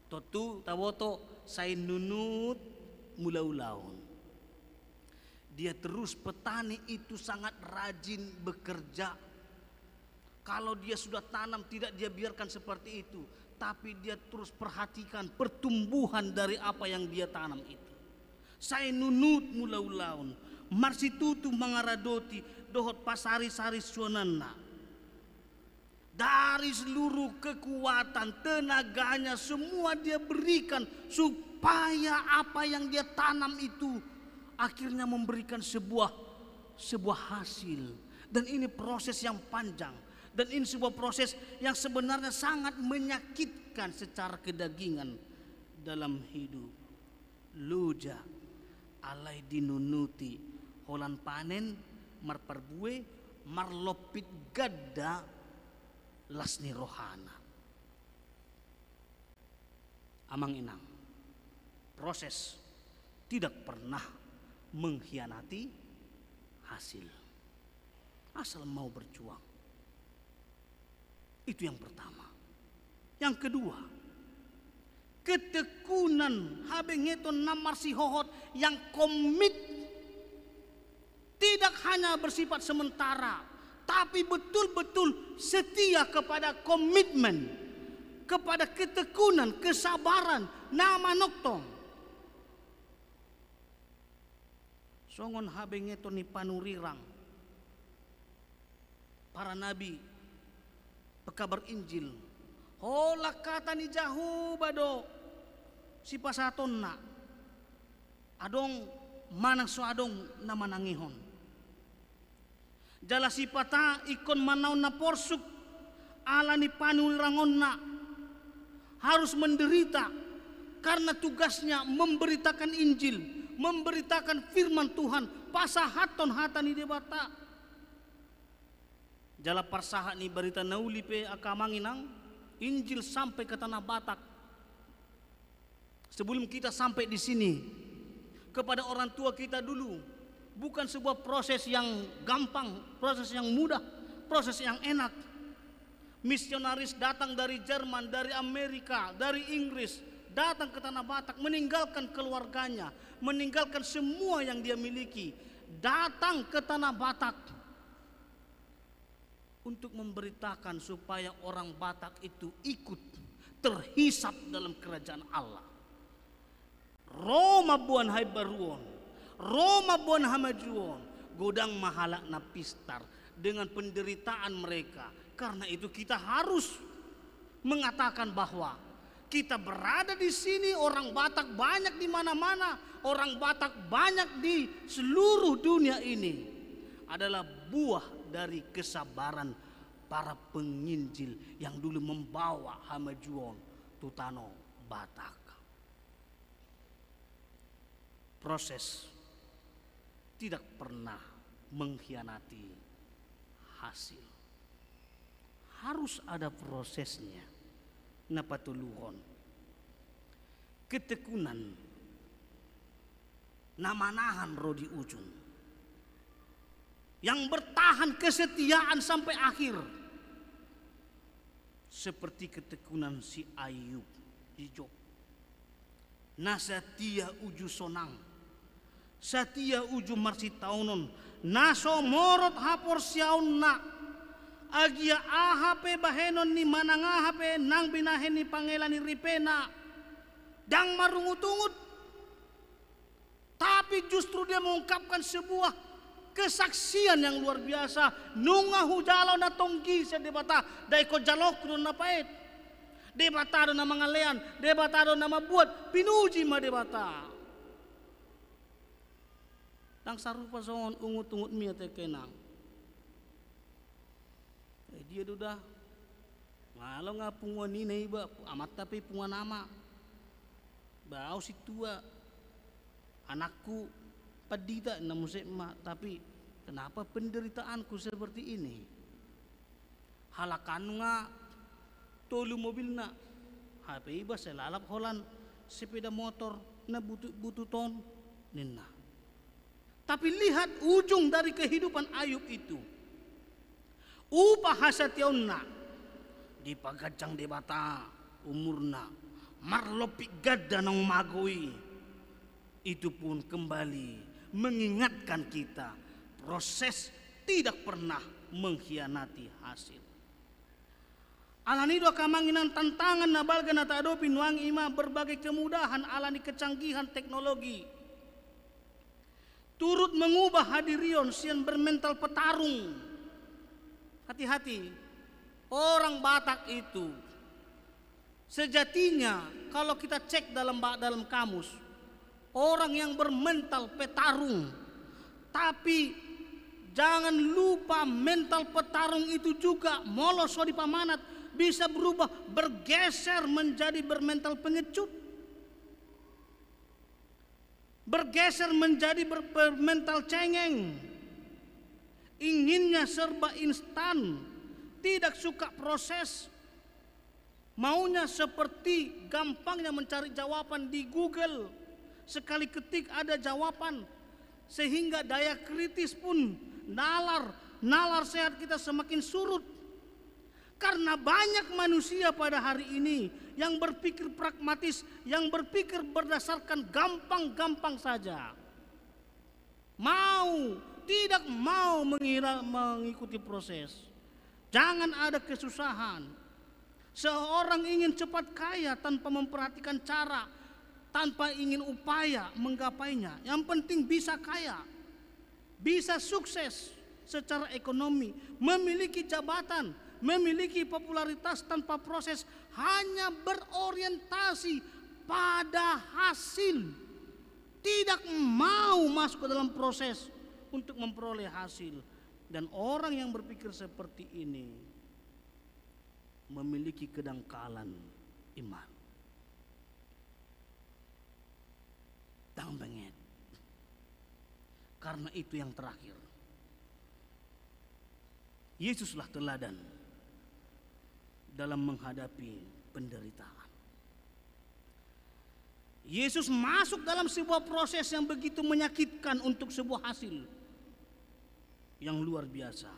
totu tawoto saya nunut mulaulaun. Dia terus petani itu sangat rajin bekerja. Kalau dia sudah tanam tidak dia biarkan seperti itu, tapi dia terus perhatikan pertumbuhan dari apa yang dia tanam itu. Saya nunut mulaulaun, marsitutu mangaradoti dohot pasari-sari suanana. Dari seluruh kekuatan, tenaganya semua dia berikan supaya apa yang dia tanam itu akhirnya memberikan sebuah hasil. Dan ini proses yang panjang. Dan ini sebuah proses yang sebenarnya sangat menyakitkan secara kedagingan dalam hidup. Luja alai dinunuti holan panen marparbue marlopit gadda lasni rohana. Amang inang, proses tidak pernah mengkhianati hasil, asal mau berjuang. Itu yang pertama. Yang kedua, ketekunan habengeton namar si hohot yang komit, tidak hanya bersifat sementara, tapi betul-betul setia kepada komitmen, kepada ketekunan, kesabaran, nama noktong. Songon habengeton ni panurirang para nabi pekabar Injil, hola kata ni jahu bado si pasaton na adong manang so adong na manangihon jala si pata ikon manaw na porsuk ala ni panulrangon na harus menderita karena tugasnya memberitakan Injil, memberitakan firman Tuhan, pasahaton hata ni debata. Jala parsaha ni berita nauli pe akamanginang Injil sampai ke tanah Batak. Sebelum kita sampai di sini, kepada orang tua kita dulu, bukan sebuah proses yang gampang, proses yang mudah, proses yang enak. Misionaris datang dari Jerman, dari Amerika, dari Inggris, datang ke tanah Batak, meninggalkan keluarganya, meninggalkan semua yang dia miliki, datang ke tanah Batak untuk memberitakan supaya orang Batak itu ikut terhisap dalam kerajaan Allah. Roma buan hai baruon, Roma buan hamajuon, godang mahala na pistar dengan penderitaan mereka. Karena itu kita harus mengatakan bahwa kita berada di sini, orang Batak banyak di mana-mana, orang Batak banyak di seluruh dunia ini adalah buah dari kesabaran para penginjil yang dulu membawa hamajuon tutano Batak. Proses tidak pernah mengkhianati hasil. Harus ada prosesnya. Napatuluhon. Ketekunan. Namanahan rodi ujung. Yang bertahan kesetiaan sampai akhir, seperti ketekunan si Ayub di Job. Nasatia uju sonang, satia uju marsitaunon, naso morot hapor siaun na, agia ahape bahenon ni manang ahape nang binahen ni pangelan ni ripena, dang marungut-ungut, tapi justru dia mengungkapkan sebuah kesaksian yang luar biasa. Nunga hujalo na tonggi sa debata daiko jalok nun napait debata na mangalean, debata na mabuat pinuji ma debata tang sarupa songon ungut-ungut mia te kenang dia duda Kalau nggak punguan ini iba amat tapi punguan nama. Bau si tua anakku pedita namun emak, tapi kenapa penderitaanku seperti ini? Halakan nga tolu mobil na HP iba selalap holan sepeda motor na butuh ton nina. Tapi lihat ujung dari kehidupan Ayub itu. Upah hasationna di pagajang debata umurna marlopi gadda nang magui. Itu pun kembali mengingatkan kita proses tidak pernah mengkhianati hasil. Alani doa kamanginan tantangan nabalga nata adopi nuang ima berbagai kemudahan alani kecanggihan teknologi. Turut mengubah hadirion sian bermental petarung. Hati-hati, orang Batak itu sejatinya kalau kita cek dalam kamus, orang yang bermental petarung. Tapi jangan lupa mental petarung itu juga moloso di pamanat bisa berubah, bergeser menjadi bermental pengecut, bergeser menjadi bermental cengeng, inginnya serba instan, tidak suka proses, maunya seperti gampangnya mencari jawaban di Google, sekali ketik ada jawaban, sehingga daya kritis pun nalar sehat kita semakin surut. Karena banyak manusia pada hari ini yang berpikir pragmatis, yang berpikir berdasarkan gampang-gampang saja. Tidak mau mengikuti proses. Jangan ada kesusahan. Seorang ingin cepat kaya tanpa memperhatikan cara, tanpa ingin upaya menggapainya. Yang penting bisa kaya, bisa sukses secara ekonomi, memiliki jabatan, memiliki popularitas tanpa proses, hanya berorientasi pada hasil, tidak mau masuk ke dalam proses untuk memperoleh hasil. Dan orang yang berpikir seperti ini memiliki kedangkalan iman. Tang banget. Karena itu yang terakhir, Yesuslah teladan dalam menghadapi penderitaan. Yesus masuk dalam sebuah proses yang begitu menyakitkan untuk sebuah hasil yang luar biasa.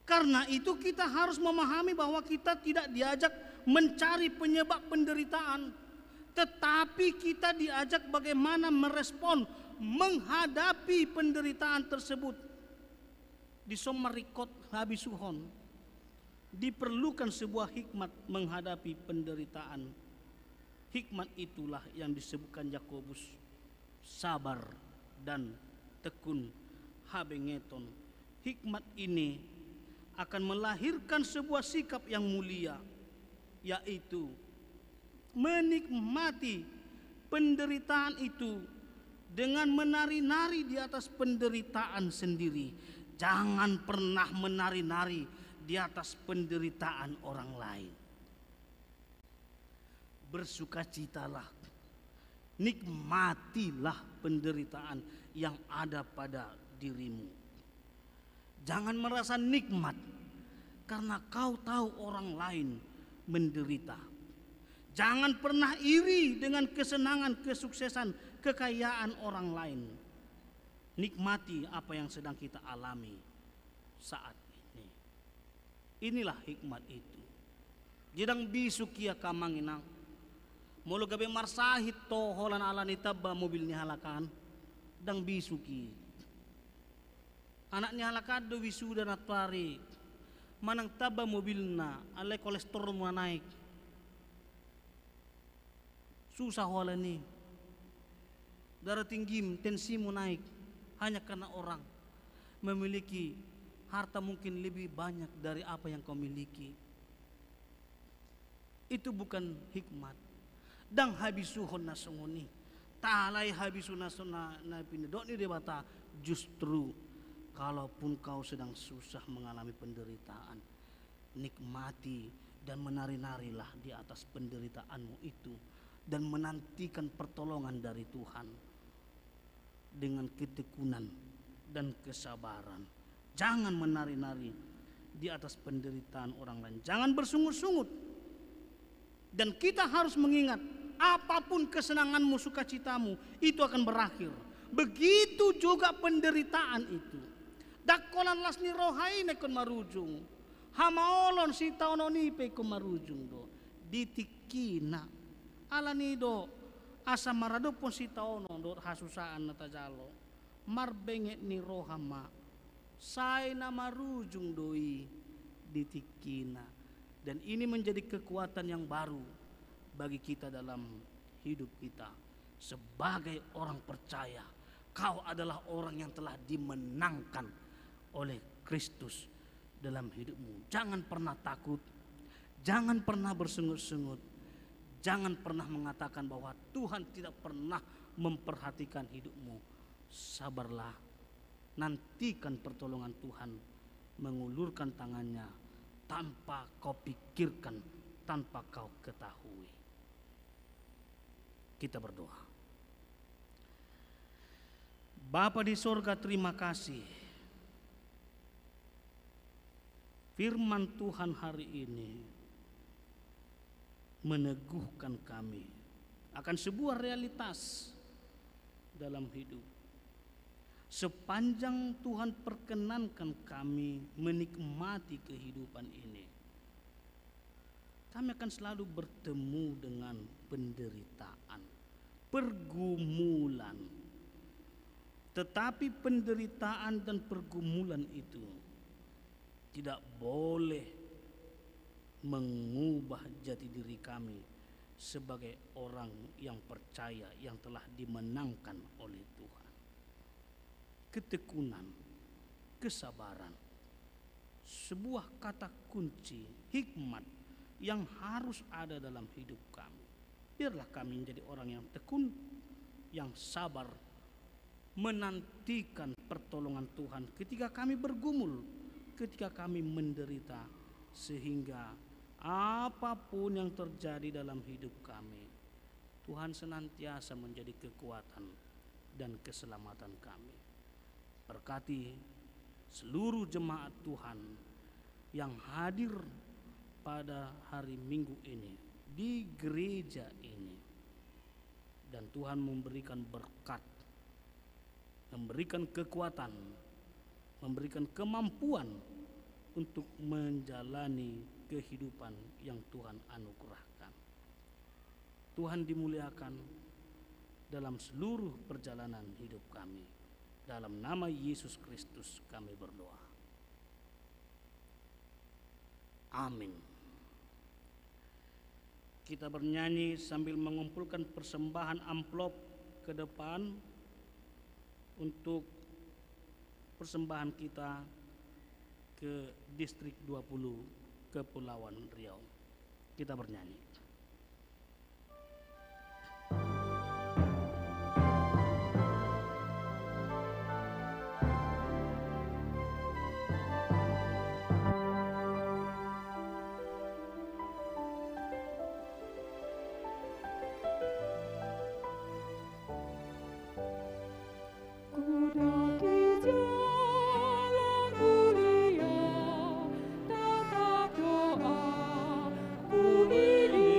Karena itu kita harus memahami bahwa kita tidak diajak mencari penyebab penderitaan, tetapi kita diajak bagaimana merespon, menghadapi penderitaan tersebut. Di Somarikot Habisuhon diperlukan sebuah hikmat menghadapi penderitaan. Hikmat itulah yang disebutkan Yakobus, sabar dan tekun habengeton. Hikmat ini akan melahirkan sebuah sikap yang mulia, yaitu menikmati penderitaan itu dengan menari-nari di atas penderitaan sendiri. Jangan pernah menari-nari di atas penderitaan orang lain. Bersukacitalah, nikmatilah penderitaan yang ada pada dirimu. Jangan merasa nikmat karena kau tahu orang lain menderita. Jangan pernah iri dengan kesenangan, kesuksesan, kekayaan orang lain. Nikmati apa yang sedang kita alami saat ini. Inilah hikmat itu. Jidang bisu kia kamanginang. Mulu gabe marsahit to holan ala ni tabba mobilnya halakan. Dang bisu ki. Anaknya halakado wisuda natpari. Manang tabba mobilna alai kolesterol mu naik. Susah holan ni. Darah tinggi, tensimu naik. Hanya karena orang memiliki harta mungkin lebih banyak dari apa yang kau miliki. Itu bukan hikmat. Dang habisuhon nasunguni. Talai habisun nasuna napini. Doni debata. Justru kalaupun kau sedang susah mengalami penderitaan, nikmati dan menari-narilah di atas penderitaanmu itu dan menantikan pertolongan dari Tuhan dengan ketekunan dan kesabaran. Jangan menari-nari di atas penderitaan orang lain, jangan bersungut-sungut. Dan kita harus mengingat, apapun kesenanganmu, sukacitamu, itu akan berakhir. Begitu juga penderitaan itu. Dakolan lasni rohaine kon marujung, hamaolon si taononi pe kon marujung do, ditikina alani do asa marado pon si taono do hasusaan nata jalo, marbenge ni rohama, sai na marujung doi ditikina. Dan ini menjadi kekuatan yang baru bagi kita dalam hidup kita sebagai orang percaya. Kau adalah orang yang telah dimenangkan oleh Kristus dalam hidupmu. Jangan pernah takut, jangan pernah bersungut-sungut, jangan pernah mengatakan bahwa Tuhan tidak pernah memperhatikan hidupmu. Sabarlah, nantikan pertolongan Tuhan mengulurkan tangannya tanpa kau pikirkan, tanpa kau ketahui. Kita berdoa. Bapa di sorga, terima kasih. Firman Tuhan hari ini meneguhkan kami akan sebuah realitas dalam hidup. Sepanjang Tuhan perkenankan kami menikmati kehidupan ini, kami akan selalu bertemu dengan penderitaan, pergumulan. Tetapi penderitaan dan pergumulan itu tidak boleh mengubah jati diri kami sebagai orang yang percaya yang telah dimenangkan oleh Tuhan. Ketekunan, kesabaran, sebuah kata kunci, hikmat yang harus ada dalam hidup kami. Biarlah kami menjadi orang yang tekun, yang sabar, menantikan pertolongan Tuhan ketika kami bergumul, ketika kami menderita, sehingga apapun yang terjadi dalam hidup kami, Tuhan senantiasa menjadi kekuatan dan keselamatan kami. Berkati seluruh jemaat Tuhan yang hadir pada hari Minggu ini di gereja ini, dan Tuhan memberikan berkat, memberikan kekuatan, memberikan kemampuan untuk menjalani kehidupan yang Tuhan anugerahkan. Tuhan dimuliakan dalam seluruh perjalanan hidup kami. Dalam nama Yesus Kristus kami berdoa. Amin. Kita bernyanyi sambil mengumpulkan persembahan amplop ke depan untuk persembahan kita ke distrik 20 Kepulauan Riau. Kita bernyanyi. Ku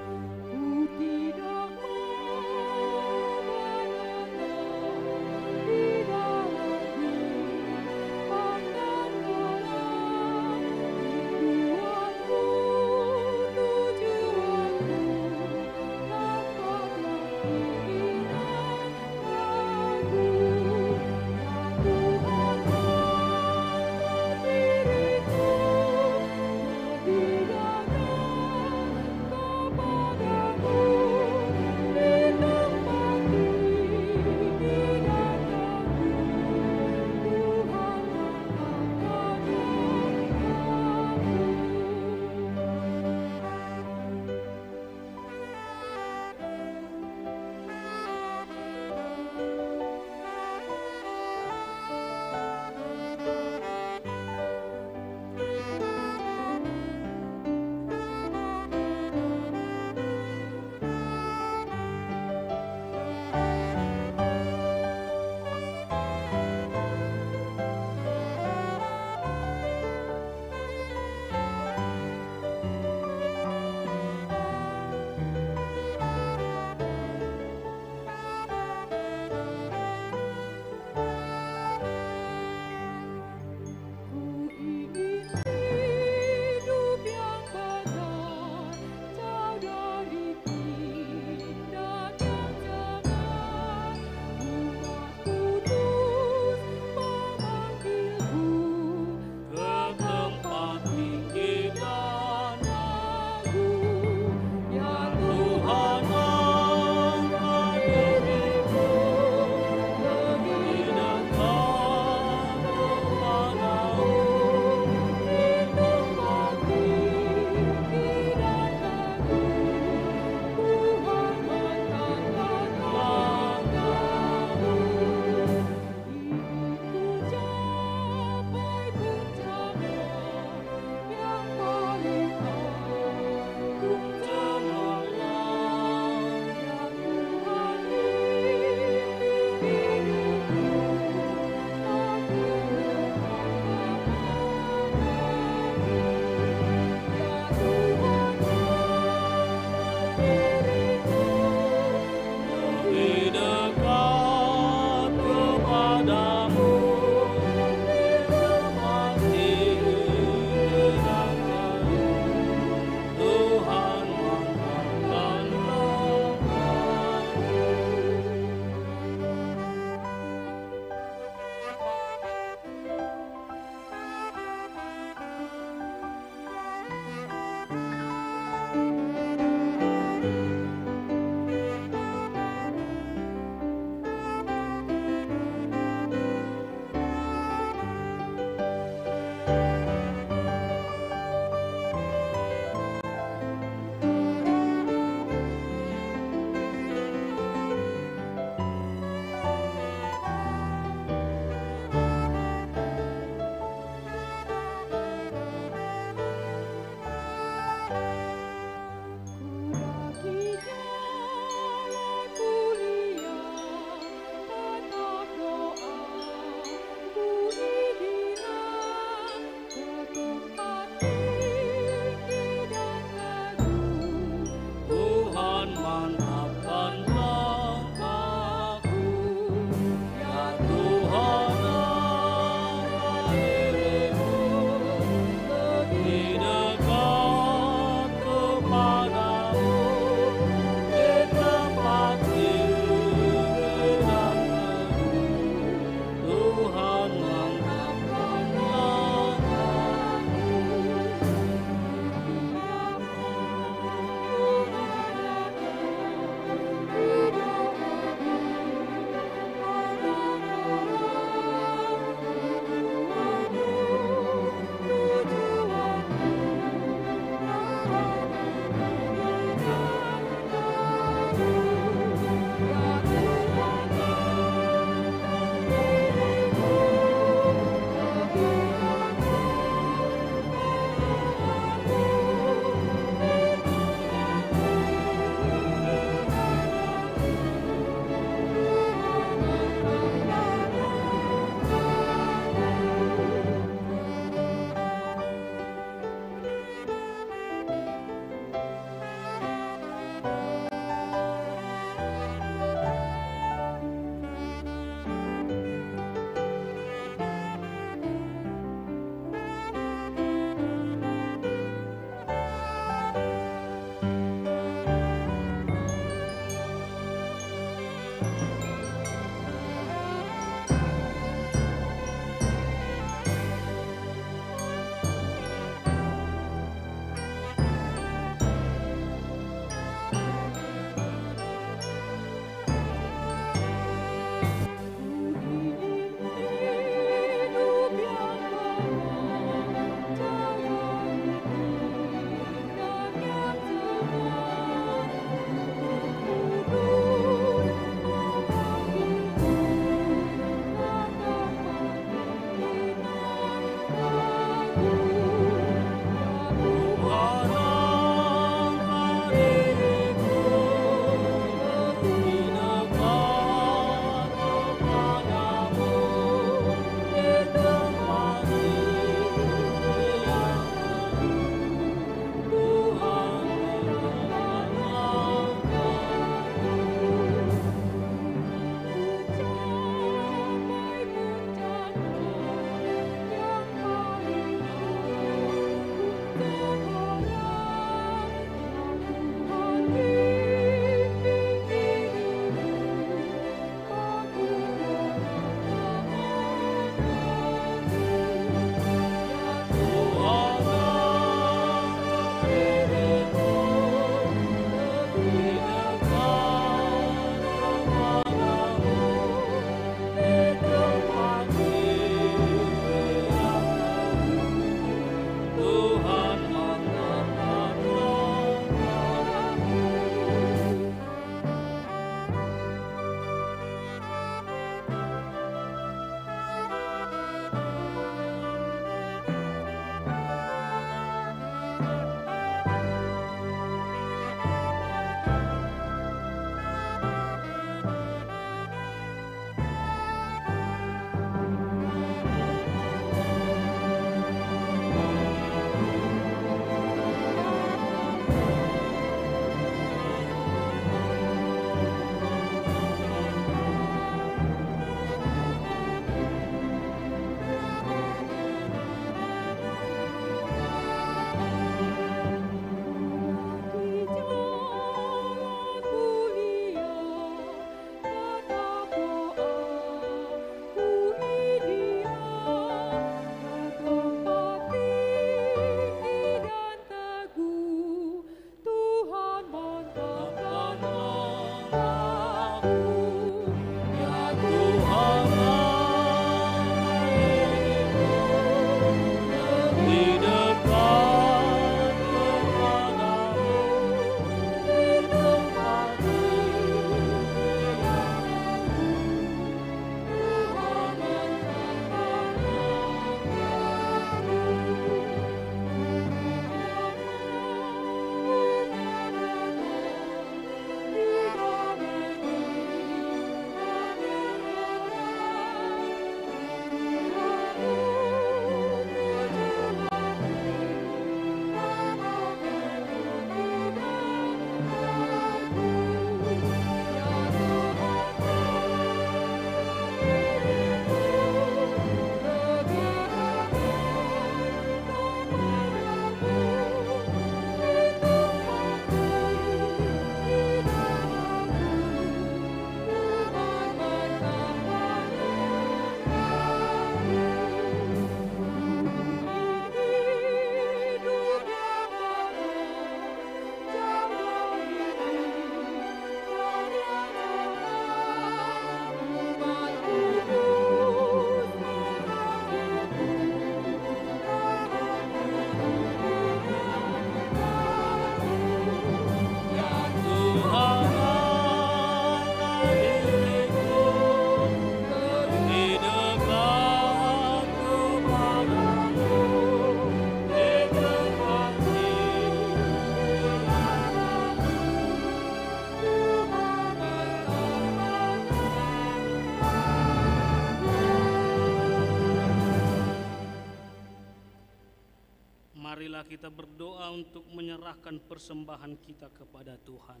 marilah kita berdoa untuk menyerahkan persembahan kita kepada Tuhan.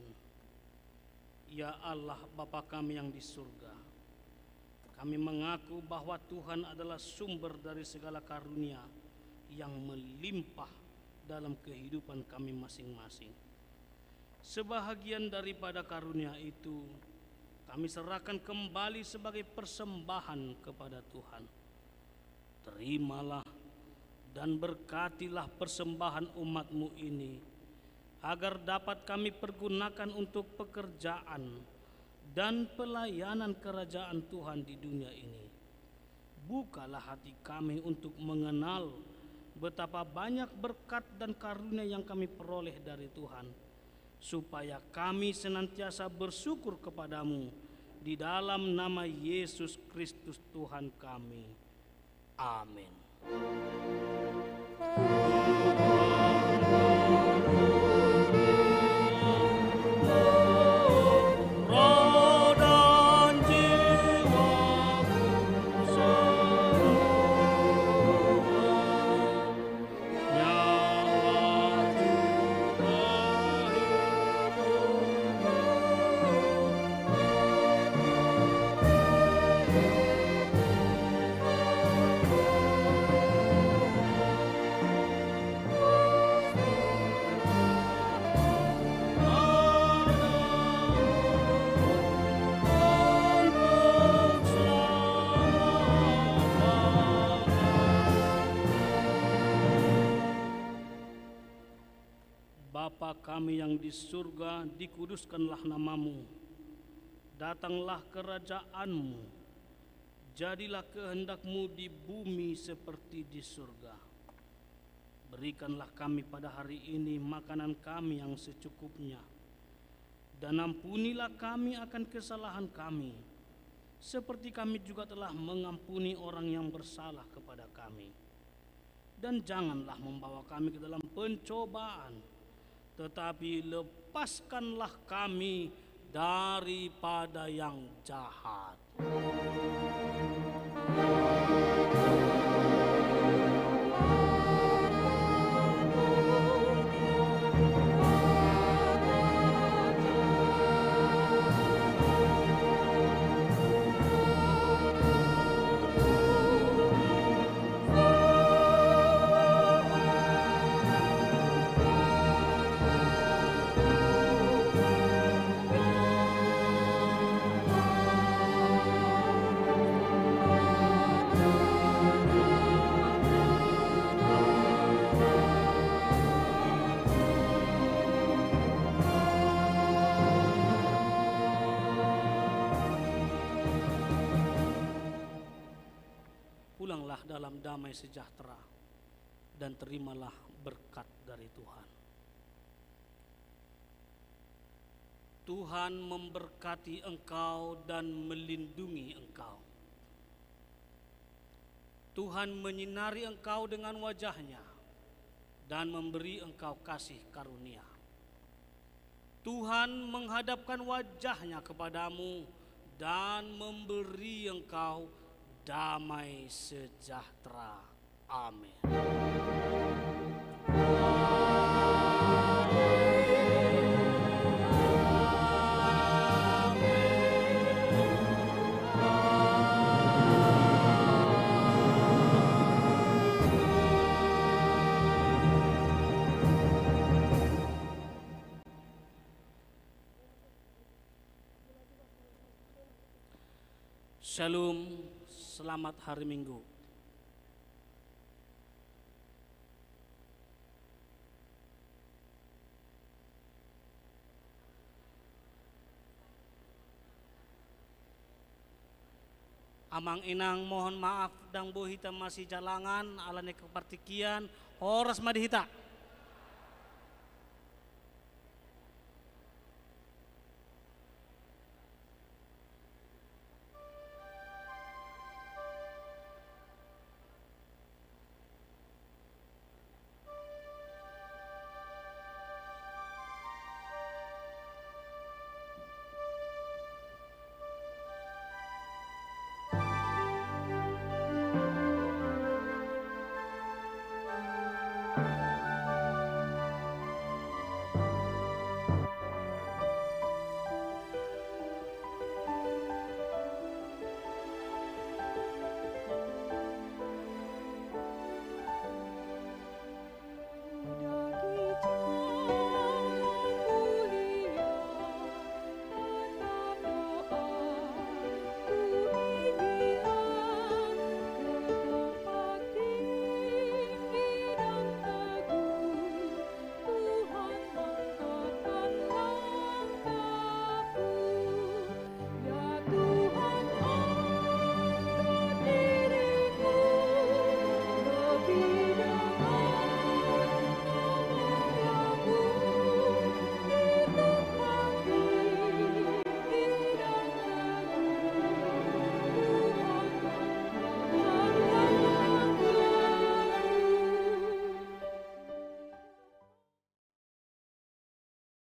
Ya Allah, Bapa kami yang di surga, kami mengaku bahwa Tuhan adalah sumber dari segala karunia yang melimpah dalam kehidupan kami masing-masing. Sebahagian daripada karunia itu kami serahkan kembali sebagai persembahan kepada Tuhan. Terimalah dan berkatilah persembahan umat-Mu ini, agar dapat kami pergunakan untuk pekerjaan dan pelayanan kerajaan Tuhan di dunia ini. Bukalah hati kami untuk mengenal betapa banyak berkat dan karunia yang kami peroleh dari Tuhan, supaya kami senantiasa bersyukur kepadamu di dalam nama Yesus Kristus Tuhan kami. Amin. Bapa kami yang di surga, dikuduskanlah namamu. Datanglah kerajaan-Mu. Jadilah kehendak-Mu di bumi seperti di surga. Berikanlah kami pada hari ini makanan kami yang secukupnya. Dan ampunilah kami akan kesalahan kami, seperti kami juga telah mengampuni orang yang bersalah kepada kami. Dan janganlah membawa kami ke dalam pencobaan, tetapi lepaskanlah kami daripada yang jahat. Pulanglah dalam damai sejahtera dan terimalah berkat dari Tuhan. Tuhan memberkati engkau dan melindungi engkau. Tuhan menyinari engkau dengan wajah-Nya dan memberi engkau kasih karunia. Tuhan menghadapkan wajah-Nya kepadamu dan memberi engkau damai sejahtera. Amin. Shalom, selamat hari Minggu. Amang inang mohon maaf dang bohita masih jalangan alane kepartikian horas madihita.